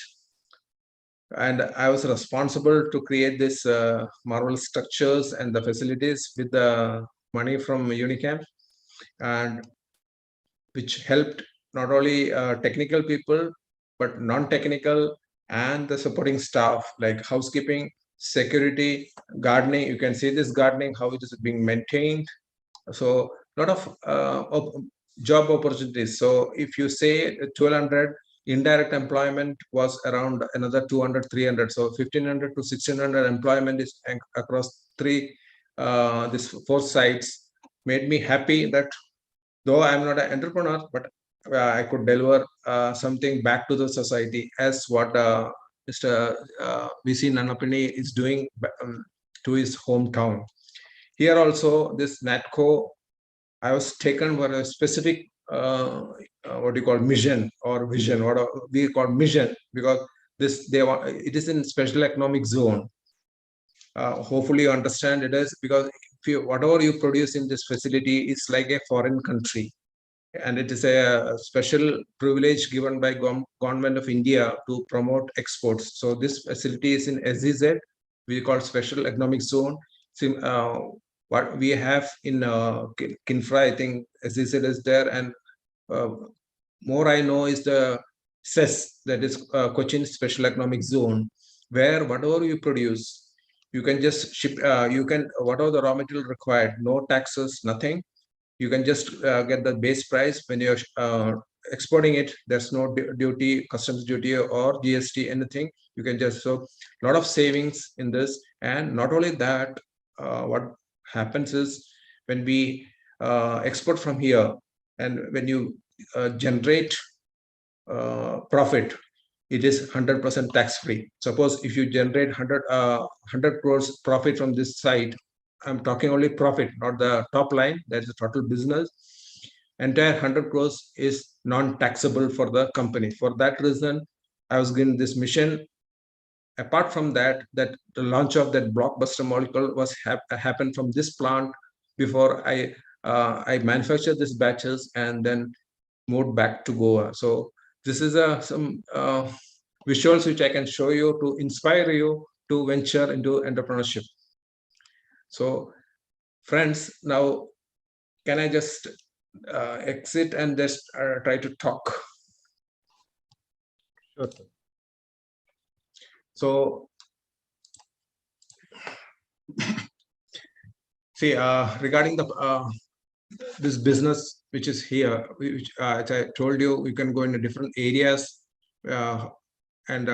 and I was responsible to create this marvelous structures and the facilities with the money from Unicamp, and which helped not only technical people, but non-technical and the supporting staff like housekeeping, security, gardening. You can see this gardening, how it is being maintained. So a lot of job opportunities. So if you say 1200, indirect employment was around another 200, 300. So 1500 to 1600 employment is across these 4 sites. Made me happy that though I'm not an entrepreneur, but I could deliver something back to the society as what Mr. VC Nanapini is doing to his hometown. Here also, this NATCO, I was taken for a specific, what do you call, mission or vision, what we call mission, because it is in special economic zone. Hopefully you understand it is, because whatever you produce in this facility is like a foreign country. And it is a special privilege given by government of India to promote exports. So this facility is in SEZ, we call special economic zone. What we have in Kinfra, I think SEZ is there, and more I know is the CES, that is Cochin Special Economic Zone, where whatever you produce, you can just ship, whatever the raw material required, no taxes, nothing. You can just get the base price. When you're exporting it, there's no duty, customs duty or GST, anything. You can just, so a lot of savings in this. And not only that, what happens is when we export from here, and when you generate profit, it is 100% tax-free. Suppose if you generate 100 crores profit from this site, I'm talking only profit, not the top line, that's the total business. Entire 100 crores is non-taxable for the company. For that reason, I was given this mission. Apart from that, the launch of that blockbuster molecule was happened from this plant before I manufactured these batches and then moved back to Goa. So this is some visuals which I can show you to inspire you to venture into entrepreneurship. So friends, now can I just exit and just try to talk?
Sure.
So see, regarding the this business which is here, which as I told you, we can go into different areas and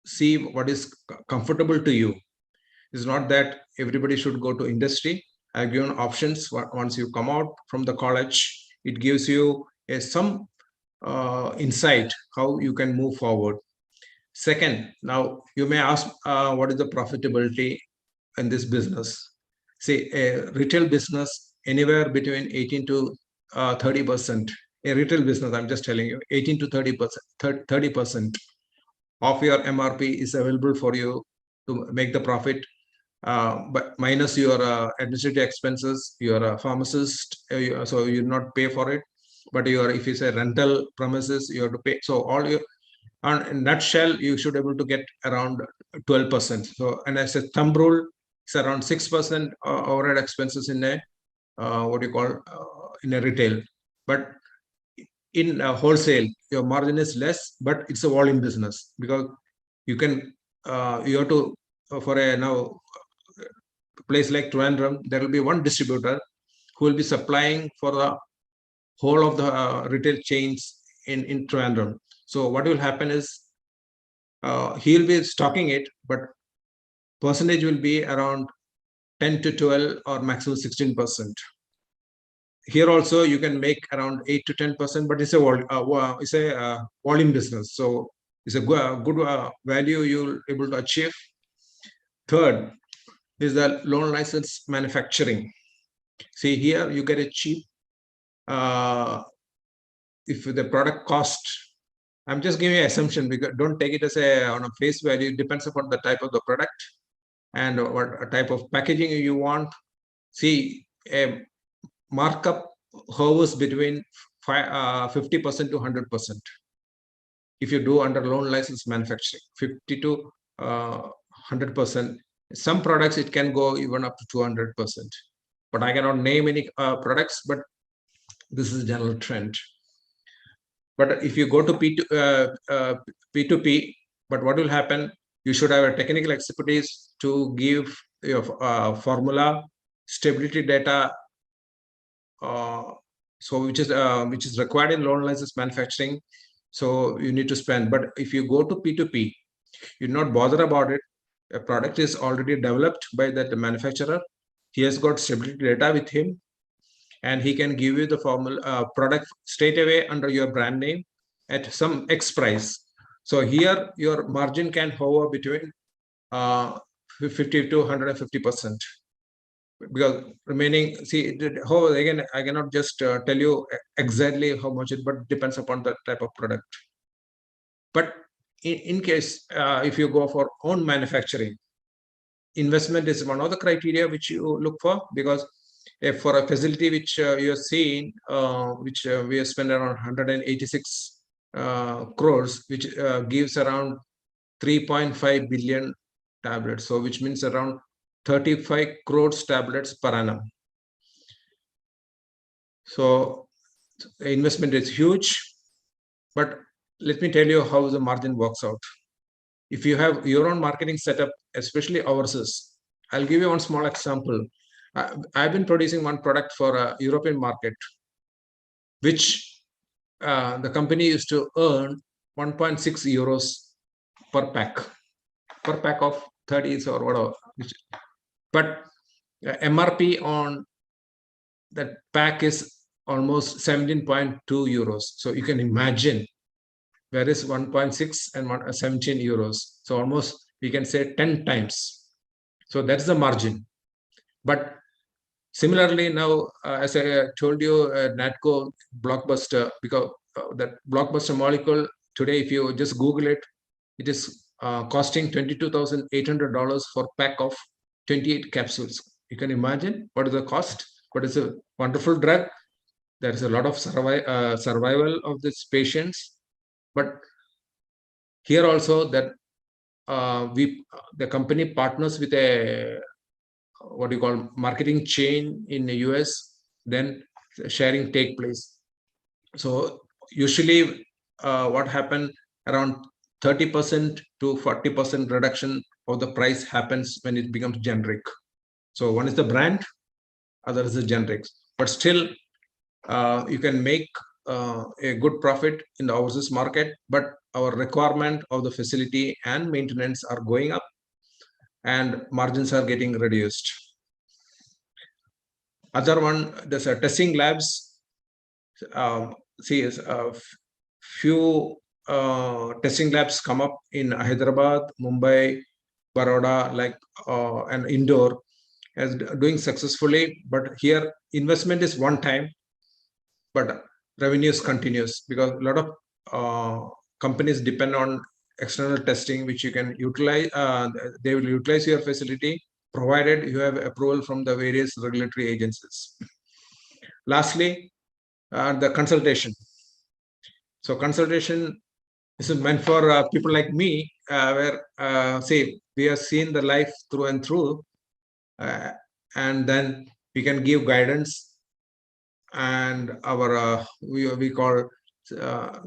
see what is comfortable to you. It's not that everybody should go to industry. I've given options. Once you come out from the college, it gives you some insight how you can move forward. Second, now you may ask, what is the profitability in this business? Say a retail business, anywhere between 18 to 30%. A retail business, I'm just telling you, 18 to 30% of your MRP is available for you to make the profit. But minus your administrative expenses, you're a pharmacist, so you not pay for it. But if it's a rental premises, you have to pay. So all your, in a nutshell, you should be able to get around 12%. So, and as a thumb rule, it's around 6% overhead expenses in a what do you call in a retail. But in wholesale, your margin is less, but it's a volume business, because you can you have to for a now place like Trivandrum, there will be one distributor who will be supplying for the whole of the retail chains in Trivandrum. So what will happen is he'll be stocking it, but percentage will be around 10 to 12 or maximum 16%. Here also you can make around 8 to 10%, but it's a volume business. So it's a good value you'll able to achieve. Third is the loan license manufacturing. See here you get a cheap, if the product cost, I'm just giving an assumption, because don't take it as on a face value. It depends upon the type of the product and what type of packaging you want. See, a markup hovers between 50% to 100%. If you do under loan license manufacturing, 50 to 100%. Some products it can go even up to 200%. But I cannot name any products, but this is a general trend. But if you go to P2P, but what will happen? You should have a technical expertise to give your formula, stability data, so which is required in loan license manufacturing. So you need to spend. But if you go to P2P, you not bother about it. A product is already developed by that manufacturer. He has got stability data with him, and he can give you the formula product straight away under your brand name at some X price. So here your margin can hover between 50 to 150%. Because remaining, see, how again, I cannot just tell you exactly how much it, but depends upon the type of product. But in case if you go for own manufacturing, investment is one of the criteria which you look for, because if for a facility which you are seeing, which we have spent around 186 crores, which gives around 3.5 billion tablets, so which means around 35 crores tablets per annum. So the investment is huge, but let me tell you how the margin works out. If you have your own marketing setup, especially ours, I'll give you one small example. I've been producing one product for a European market, which the company used to earn 1.6 euros per pack of 30s or whatever. But MRP on that pack is almost 17.2 euros. So you can imagine where is 1.6 and 17 euros. So almost we can say 10 times. So that's the margin. But similarly now, as I told you, Natco blockbuster, because that blockbuster molecule today, if you just Google it, it is costing $22,800 for pack of 28 capsules. You can imagine what is the cost, but it's a wonderful drug. There is a lot of survival of these patients. But here also that the company partners with a what you call marketing chain in the US, then sharing take place. So usually what happened, around 30% to 40% reduction of the price happens when it becomes generic. So one is the brand, other is the generics. But still, you can make a good profit in the overseas market, but our requirement of the facility and maintenance are going up and margins are getting reduced. Other one, there's a testing labs. See, a few testing labs come up in Hyderabad, Mumbai, Baroda, like and Indore, as doing successfully. But here investment is one time, but revenues continues, because a lot of companies depend on external testing, which you can utilize. They will utilize your facility provided you have approval from the various regulatory agencies. Lastly, the consultation. So consultation is meant for people like me, where say we have seen the life through and through, and then we can give guidance, and our we call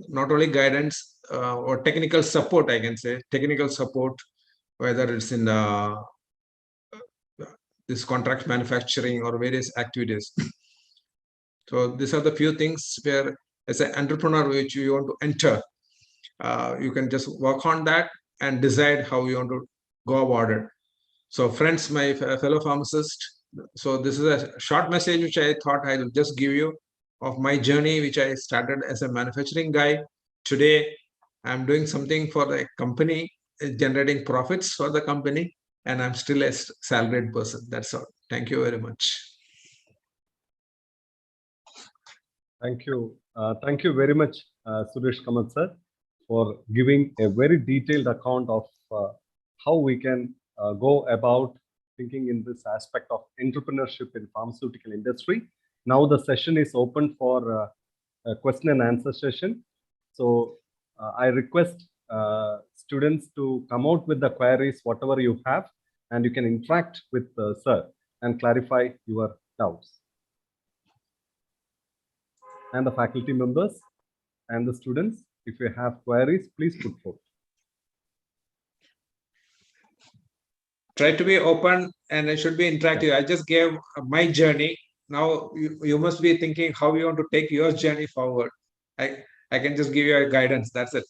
not only guidance or technical support, I can say technical support, whether it's in this contract manufacturing or various activities. So these are the few things where, as an entrepreneur, which you want to enter, you can just work on that and decide how you want to go about it. So friends, my fellow pharmacists, so this is a short message which I thought I will just give you of my journey, which I started as a manufacturing guy. Today, I'm doing something for the company, generating profits for the company, and I'm still a salaried person. That's all. Thank you very much.
Thank you. Thank you very much, Suresh Kamath sir, for giving a very detailed account of how we can go about thinking in this aspect of entrepreneurship in pharmaceutical industry. Now the session is open for a question and answer session. So I request students to come out with the queries, whatever you have, and you can interact with sir and clarify your doubts. And the faculty members and the students, if you have queries, please put forth.
Try to be open and it should be interactive. I just gave my journey. Now you must be thinking how you want to take your journey forward. I can just give you a guidance. That's it.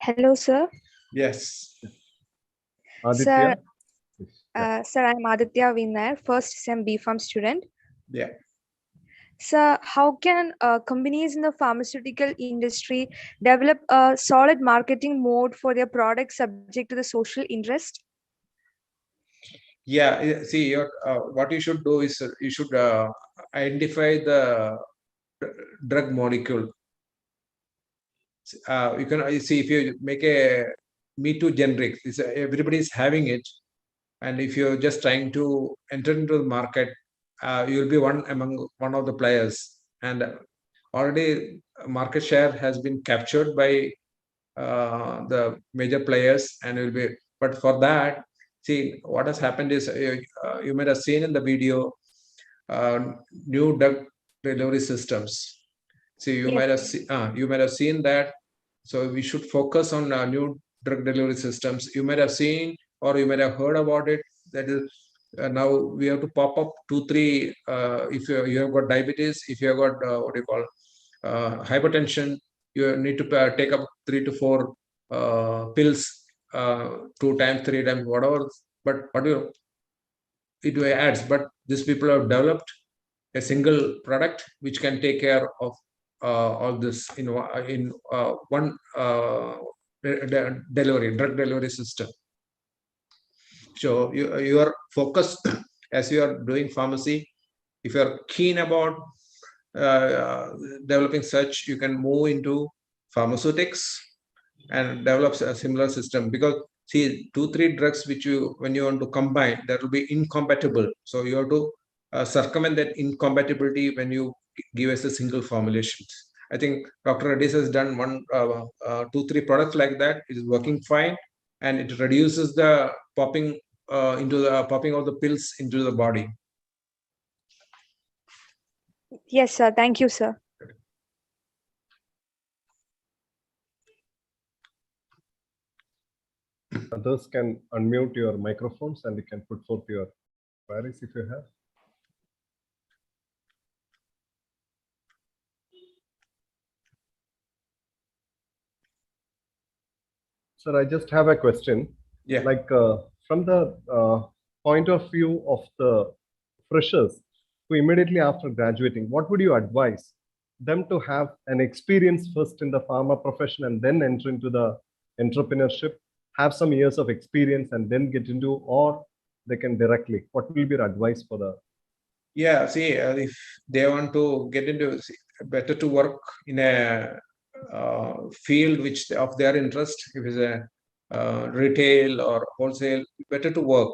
Hello, sir.
Yes.
Aditya?
Sir, I'm Aditya Vinay, first SEM B.Pharm student.
Yeah.
Sir, how can companies in the pharmaceutical industry develop a solid marketing mode for their products subject to the social interest?
Yeah. See, what you should do is you should identify the drug molecule. You can see if you make a Me Too generic, everybody is having it, and if you're just trying to enter into the market, you'll be one of the players, and already market share has been captured by the major players, and will be. But for that, see what has happened is you might have seen in the video new drug delivery systems. So you might have seen that. So we should focus on new drug delivery systems. You might have seen or you might have heard about it. That is now we have to pop up 2-3. If you have got diabetes, if you have got what do you call hypertension, you need to take up 3 to 4 pills 2 times, 3 times, whatever. But what do it adds? But these people have developed a single product which can take care of all this in one drug delivery system. So you are focused as you are doing pharmacy. If you are keen about developing such, you can move into pharmaceutics and develop a similar system, because see 2-3 drugs which when you want to combine, that will be incompatible. So you have to circumvent that incompatibility when you give us a single formulation. I think Dr. Reddy's has done 2-3 products like that. It is working fine, and it reduces the popping of the pills into the body.
Yes, sir. Thank you, sir.
Others can unmute your microphones and you can put forth your queries if you have. Sir, I just have a question.
Yeah.
Like from the point of view of the freshers who immediately after graduating, what would you advise them to have an experience first in the pharma profession and then enter into the entrepreneurship, have some years of experience and then get into, or they can directly? What will be your advice for the?
Yeah, see, if they want to get into, better to work in a field which of their interest. If it's a retail or wholesale, better to work,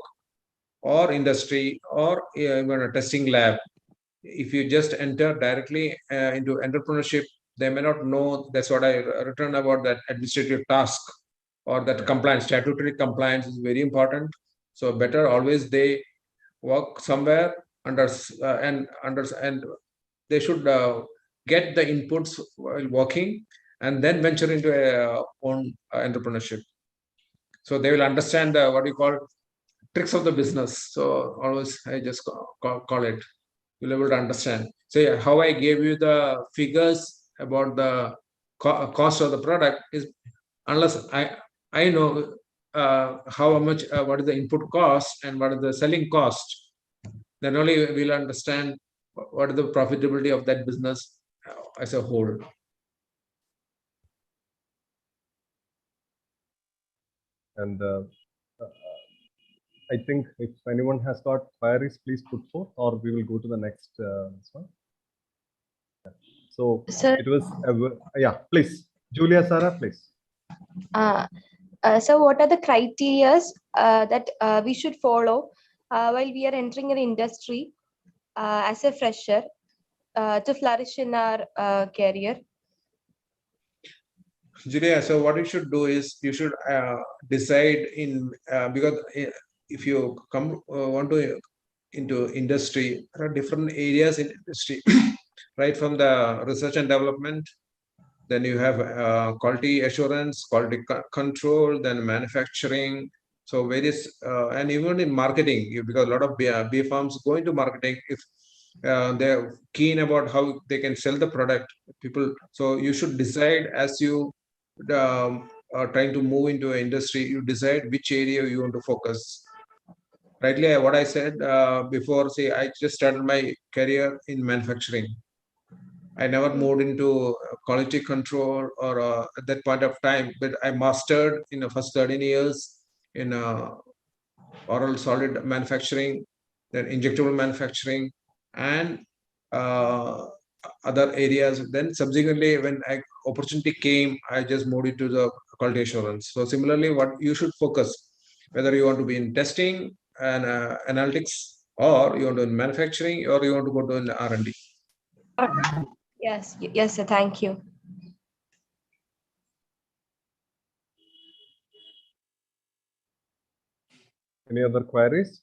or industry, or even a testing lab. If you just enter directly into entrepreneurship, they may not know. That's what I written about, that administrative task or that compliance, statutory compliance is very important. So better always they work somewhere under and they should get the inputs while working and then venture into a own entrepreneurship. So they will understand what you call tricks of the business. So always I just call it. You'll be able to understand. So yeah, how I gave you the figures about the cost of the product is, unless I know how much, what is the input cost and what is the selling cost, then only we'll understand what is the profitability of that business as a whole.
And I think if anyone has got queries, please put forth, or we will go to the next one. So
Sir,
it was, yeah, please. Julia Sarah, please.
so what are the criteria that we should follow while we are entering an industry as a fresher to flourish in our career?
Julia, so what you should do is you should decide in because if you come want to into industry, there are different areas in industry, right from the research and development. Then you have quality assurance, quality control, then manufacturing. So various, and even in marketing, because a lot of B firms go into marketing if they're keen about how they can sell the product. People, so you should decide as you are trying to move into an industry, you decide which area you want to focus. Rightly, what I said before, say I just started my career in manufacturing. I never moved into quality control or at that point of time, but I mastered in the first 13 years in oral solid manufacturing, then injectable manufacturing, and other areas. Then subsequently, when opportunity came, I just moved into the quality assurance. So similarly, what you should focus, whether you want to be in testing and analytics, or you want to in manufacturing, or you want to go to an R&D.
Yes, yes, sir. Thank you.
Any other queries?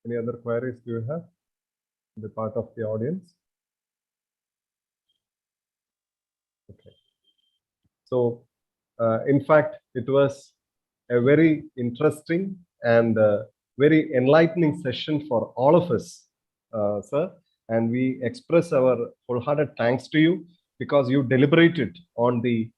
Any other queries do you have on the part of the audience? Okay. So, in fact, it was a very interesting and very enlightening session for all of us, sir. And we express our wholehearted thanks to you because you deliberated on the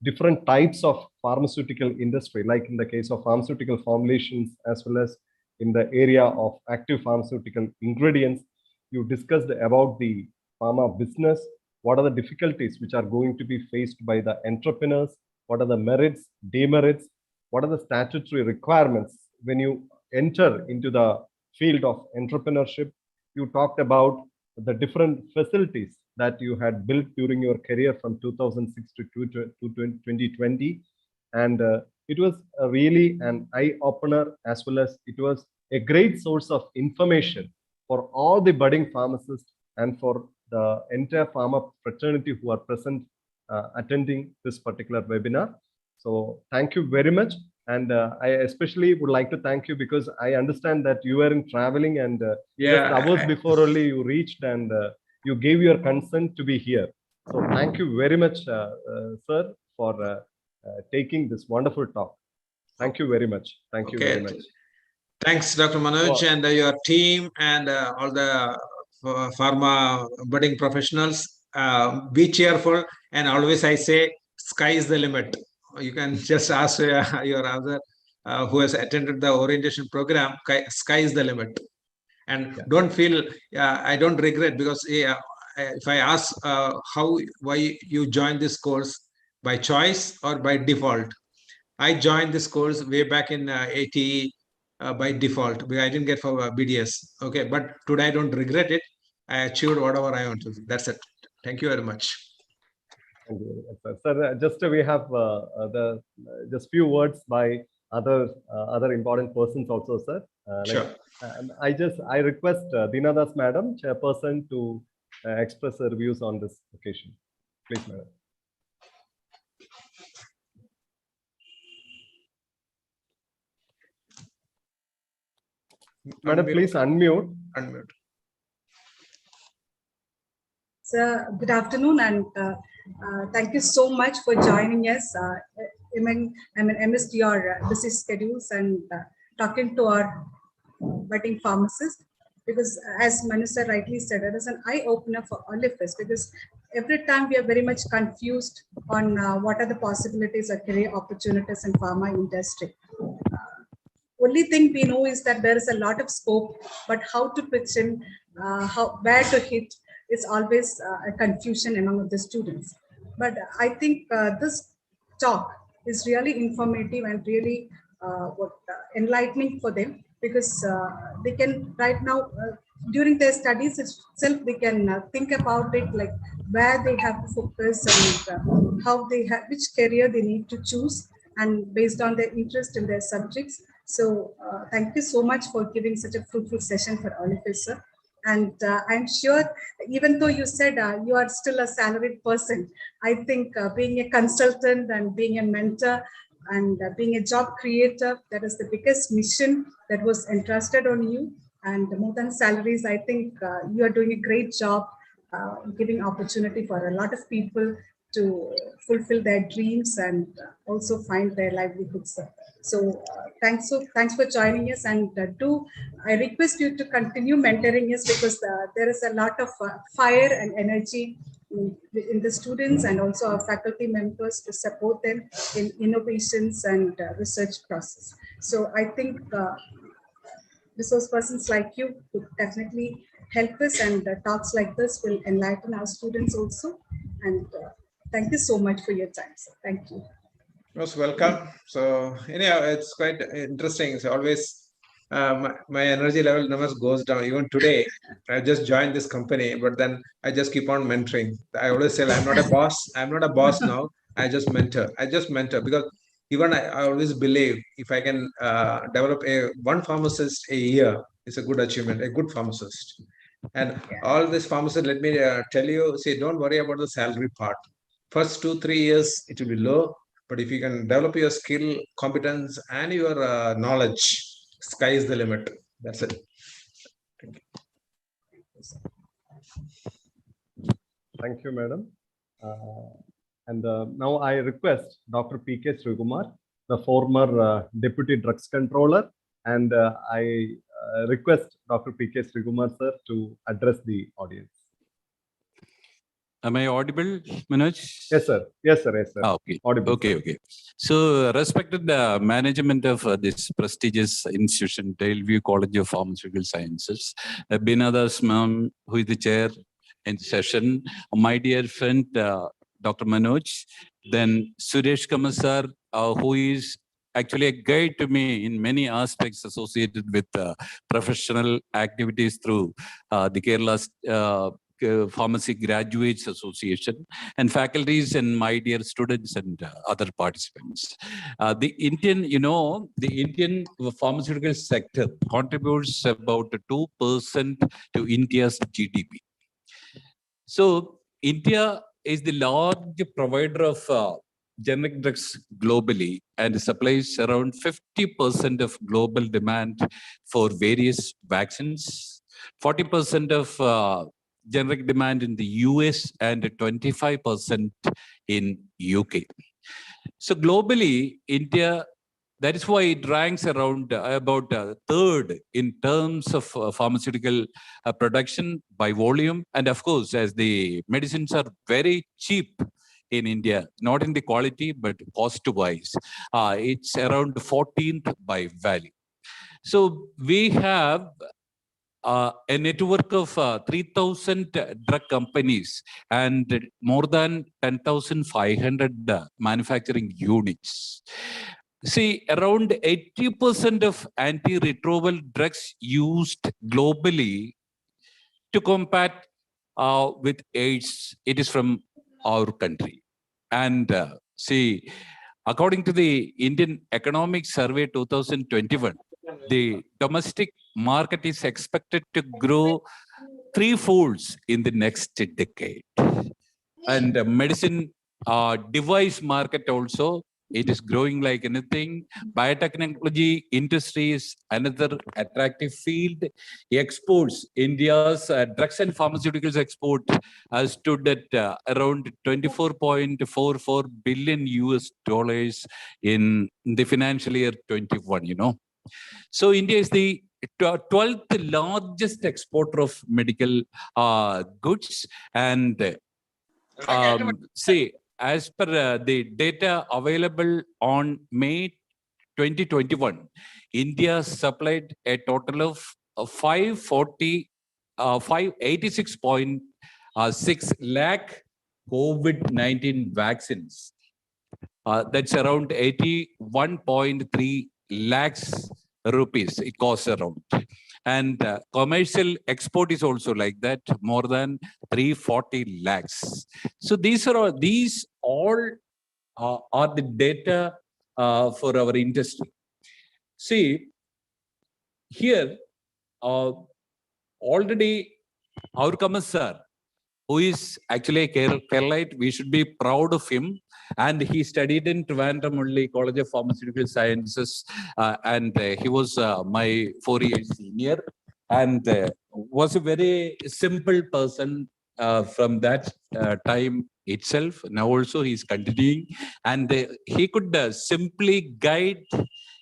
different types of pharmaceutical industry, like in the case of pharmaceutical formulations, as well as in the area of active pharmaceutical ingredients. You discussed about the pharma business, what are the difficulties which are going to be faced by the entrepreneurs, what are the merits, demerits, what are the statutory requirements when you enter into the field of entrepreneurship. You talked about the different facilities that you had built during your career from 2006 to 2020. And it was really an eye-opener, as well as it was a great source of information for all the budding pharmacists and for the entire pharma fraternity who are present attending this particular webinar. So thank you very much. And I especially would like to thank you because I understand that you were in traveling and just hours before only you reached and you gave your consent to be here. So thank you very much, sir, for taking this wonderful talk. Thank you very much. Thank you very much.
Thanks, Dr. Manoj, and your team and all the pharma budding professionals. Be cheerful, and always I say, sky is the limit. You can just ask your other who has attended the orientation program. Sky is the limit, and don't feel. I don't regret because if I ask why you joined this course, by choice or by default, I joined this course way back in 80. By default, because I didn't get for BDS. Okay, but today I don't regret it. I achieved whatever I want to do. That's it. Thank you very much.
Thank you, sir. Just we have just few words by other important persons also, sir.
Sure.
I request Dinadas Madam, Chairperson, to express her views on this occasion. Please, Madam. Madam, please unmute.
Unmute.
Sir, good afternoon, and thank you so much for joining us. Amidst your busy schedules and talking to our budding pharmacists, because as Minister rightly said, it is an eye-opener for all of us, because every time we are very much confused on what are the possibilities of career opportunities in pharma industry. Only thing we know is that there is a lot of scope, but how to pitch in, where to hit is always a confusion among the students. But I think this talk is really informative and really enlightening for them, because they can right now during their studies itself they can think about it, like where they have to focus and how they have, which career they need to choose, and based on their interest in their subjects. So thank you so much for giving such a fruitful session for all of us, sir. And I'm sure, even though you said you are still a salaried person, I think being a consultant and being a mentor and being a job creator, that is the biggest mission that was entrusted on you. And more than salaries, I think you are doing a great job giving opportunity for a lot of people to fulfill their dreams and also find their livelihoods. So thanks for joining us, and I request you to continue mentoring us, because there is a lot of fire and energy in the students and also our faculty members to support them in innovations and research process. So I think resource persons like you could definitely help us, and talks like this will enlighten our students also. And thank you so much for your time, sir. Thank you.
Most welcome. So anyhow, it's quite interesting. It's always my energy level never goes down. Even today, I just joined this company, but then I just keep on mentoring. I always say I'm not a boss. I'm not a boss now. I just mentor. I just mentor, because even I always believe if I can develop one pharmacist a year, it's a good achievement. A good pharmacist. And all this pharmacists, let me tell you, say, don't worry about the salary part. First 2-3 years, it will be low. But if you can develop your skill, competence, and your knowledge, sky is the limit. That's it. Thank you.
Thank you, madam. Now I request Dr. P.K. Srikumar, the former Deputy Drugs Controller, and I request Dr. P.K. Srikumar, sir, to address the audience.
Am I audible, Manoj?
Yes, sir. Yes, sir. Yes, sir.
Okay.
Audible,
okay.
sir.
Okay. So, respected management of this prestigious institution, Daleview College of Pharmaceutical Sciences, Binadas ma'am, who is the chair in the session, my dear friend Dr. Manoj, then Suresh Kamasar, who is actually a guide to me in many aspects associated with professional activities through the Kerala's Pharmacy Graduates Association, and faculties and my dear students and other participants. The Indian pharmaceutical sector contributes about 2% to India's GDP. So India is the large provider of generic drugs globally and supplies around 50% of global demand for various vaccines, 40% of generic demand in the US and 25% in UK. So globally, India, that is why it ranks around about third in terms of pharmaceutical production by volume. And of course, as the medicines are very cheap in India, not in the quality, but cost-wise, it's around 14th by value. So we have a network of 3,000 drug companies and more than 10,500 manufacturing units. See, around 80% of antiretroviral drugs used globally to combat with AIDS, it is from our country. And see, according to the Indian Economic Survey 2021, the domestic market is expected to grow threefolds in the next decade. And medicine device market also, it is growing like anything. Biotechnology industry is another attractive field. Exports, India's drugs and pharmaceuticals export stood at around 24.44 billion US dollars in the financial year 21, So India is the 12th largest exporter of medical goods. And see, as per the data available on May 2021, India supplied a total of 540 86.6 lakh COVID-19 vaccines. That's around 81.3 lakhs rupees it costs around. And commercial export is also like that, more than 340 lakhs. So these all are the data for our industry. See, here already our Kamasar, who is actually a Keralite, we should be proud of him. And he studied in Trivandrum only, College of Pharmaceutical Sciences, and he was my 4 years senior, and was a very simple person from that time itself. Now also he is continuing, and he could simply guide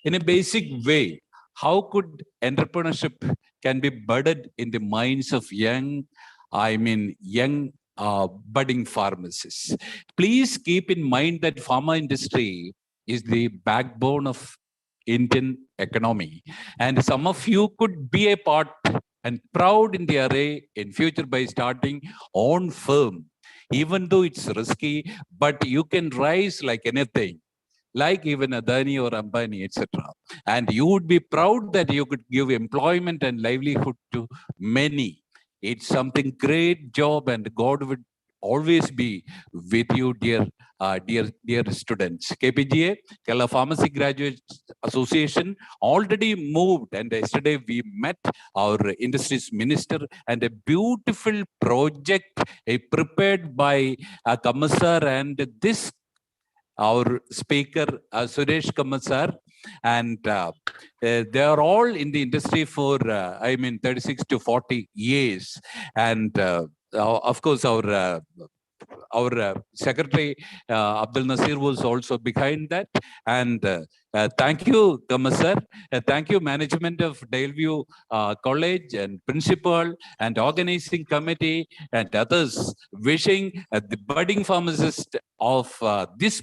in a basic way how could entrepreneurship can be budded in the minds of young budding pharmacists. Please keep in mind that pharma industry is the backbone of Indian economy. And some of you could be a part and proud in the array in future by starting own firm. Even though it's risky, but you can rise like anything, like even Adani or Ambani, etc. And you would be proud that you could give employment and livelihood to many. It's something great job, and God would always be with you, dear students. KPGA, Kerala Pharmacy Graduates Association, already moved, and yesterday we met our industries minister, and a beautiful project prepared by Kamasar and this our speaker Suresh Kamasar, and they are all in the industry for 36 to 40 years, and of course our secretary Abdul Nasir was also behind that. And thank you, Kamasar. Thank you, management of Daleview College and principal and organizing committee and others, wishing the budding pharmacist of this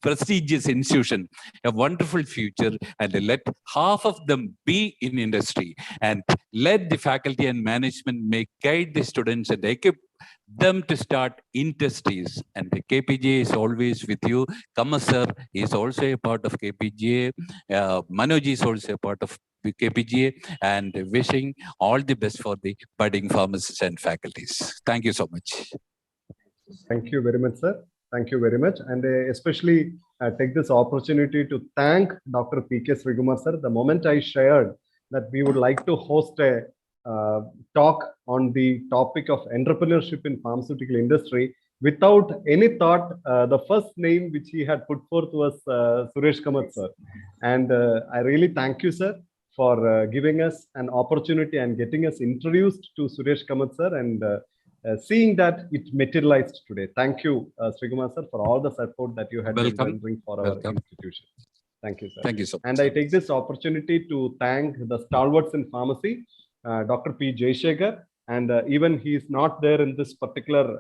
prestigious institution a wonderful future, and let half of them be in industry, and let the faculty and management may guide the students and equip them to start industries. And the KPGA is always with you. Kamasar is also a part of KPGA. Manoj is also a part of KPGA, and wishing all the best for the budding pharmacists and faculties. Thank you so much.
Thank you very much, sir. Thank you very much. And especially take this opportunity to thank Dr. P.K. Srikumar, sir. The moment I shared that we would like to host a talk on the topic of entrepreneurship in pharmaceutical industry, without any thought, the first name which he had put forth was Suresh Kamath, sir. And I really thank you, sir, for giving us an opportunity and getting us introduced to Suresh Kamath, sir, and seeing that it materialized today. Thank you, Srikumar, sir, for all the support that you had been rendering for our institution. Thank you, sir.
Thank you so much.
And I take this opportunity to thank the stalwarts in pharmacy, Dr. P. Jayshekhar, and even he is not there in this particular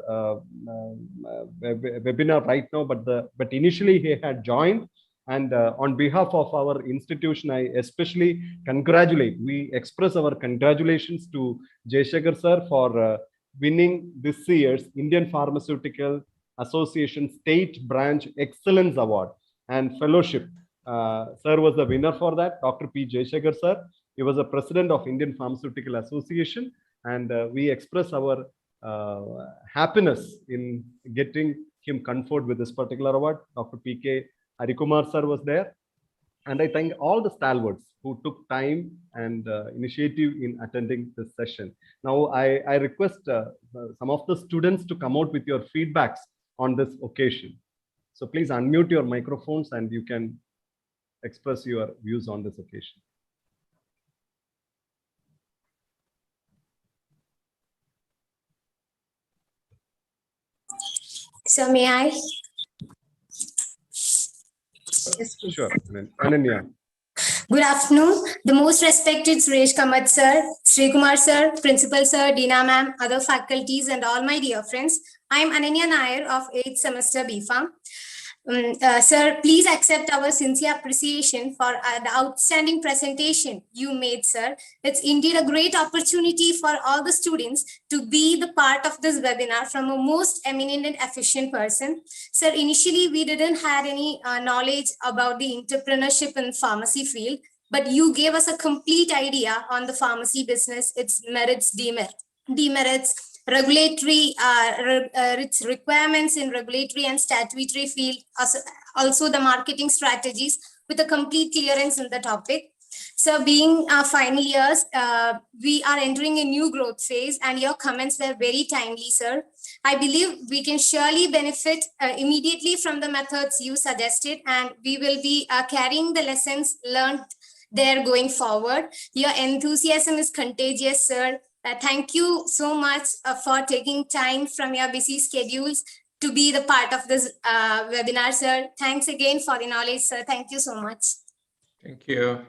webinar right now, but initially he had joined. And on behalf of our institution, I especially we express our congratulations to Jayshekhar sir for winning this year's Indian Pharmaceutical Association State Branch Excellence Award and Fellowship. Sir was the winner for that, Dr. P. Jayshekhar sir. He was the president of Indian Pharmaceutical Association, and we express our happiness in getting him conferred with this particular award. Dr. P.K. Harikumar sir was there, and I thank all the stalwarts who took time and initiative in attending this session. Now, I request some of the students to come out with your feedbacks on this occasion. So please unmute your microphones and you can express your views on this occasion.
So may I?
Yes, sure. Ananya.
Good afternoon. The most respected Suresh Kamath sir, Srikumar sir, Principal sir, Deena ma'am, other faculties, and all my dear friends. I am Ananya Nair of 8th semester B.Pharm. Sir, please accept our sincere appreciation for the outstanding presentation you made, sir. It's indeed a great opportunity for all the students to be the part of this webinar from a most eminent and efficient person. Sir, initially we didn't have any knowledge about the entrepreneurship in pharmacy field, but you gave us a complete idea on the pharmacy business, its merits, demerits, regulatory its requirements in regulatory and statutory field, also the marketing strategies with a complete clearance in the topic. So being final years, we are entering a new growth phase and your comments were very timely, sir. I believe we can surely benefit immediately from the methods you suggested, and we will be carrying the lessons learned there going forward. Your enthusiasm is contagious, sir. Thank you so much for taking time from your busy schedules to be the part of this webinar, sir. Thanks again for the knowledge, sir. Thank you so much.
Thank you.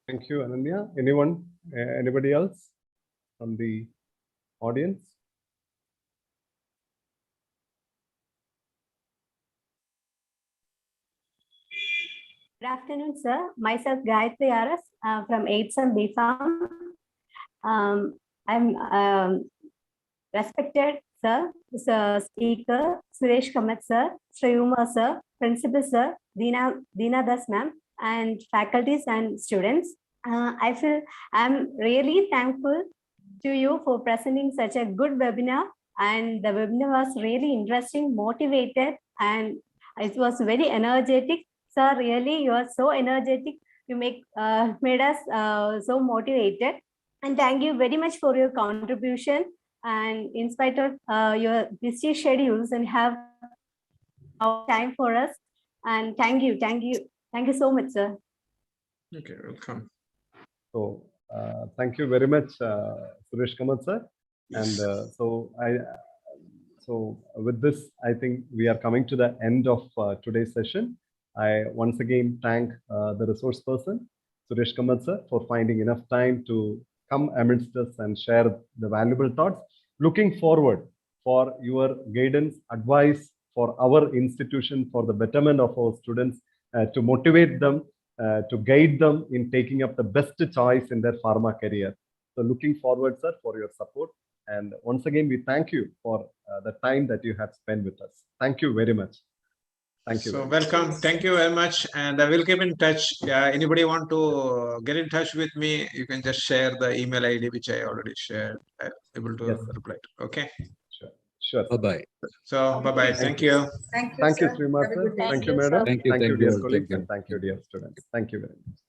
Thank you, Ananya. Anyone, anybody else from the audience?
Good afternoon, sir. Myself, Gayatri Aras from 8th and B Farm. I'm respected sir, speaker, Suresh Kamath sir, Shriyuma sir, principal sir, Deena Das ma'am, and faculties and students. I feel I'm really thankful to you for presenting such a good webinar, and the webinar was really interesting, motivated, and it was very energetic. Sir, really, you are so energetic. You made us so motivated. And thank you very much for your contribution. And in spite of your busy schedules, and have time for us. And thank you so much, sir.
Okay, welcome.
So thank you very much, Suresh Kamath sir.
Yes.
And so with this, I think we are coming to the end of today's session. I once again thank the resource person, Suresh Kamath sir, for finding enough time to come amidst us and share the valuable thoughts. Looking forward for your guidance, advice for our institution, for the betterment of our students, to motivate them, to guide them in taking up the best choice in their pharma career. So looking forward, sir, for your support. And once again, we thank you for the time that you have spent with us. Thank you very much. Thank you.
So welcome. Thank you very much. And I will keep in touch. Anybody want to get in touch with me, you can just share the email ID, which I already shared. I'm able to reply to. Okay.
Sure.
Bye-bye.
So bye-bye. Thank you.
Thank you, Srimath. Thank you, madam.
Thank you,
Thank you, dear
all.
colleagues,
Thank you.
and thank you, dear students. Thank you very much.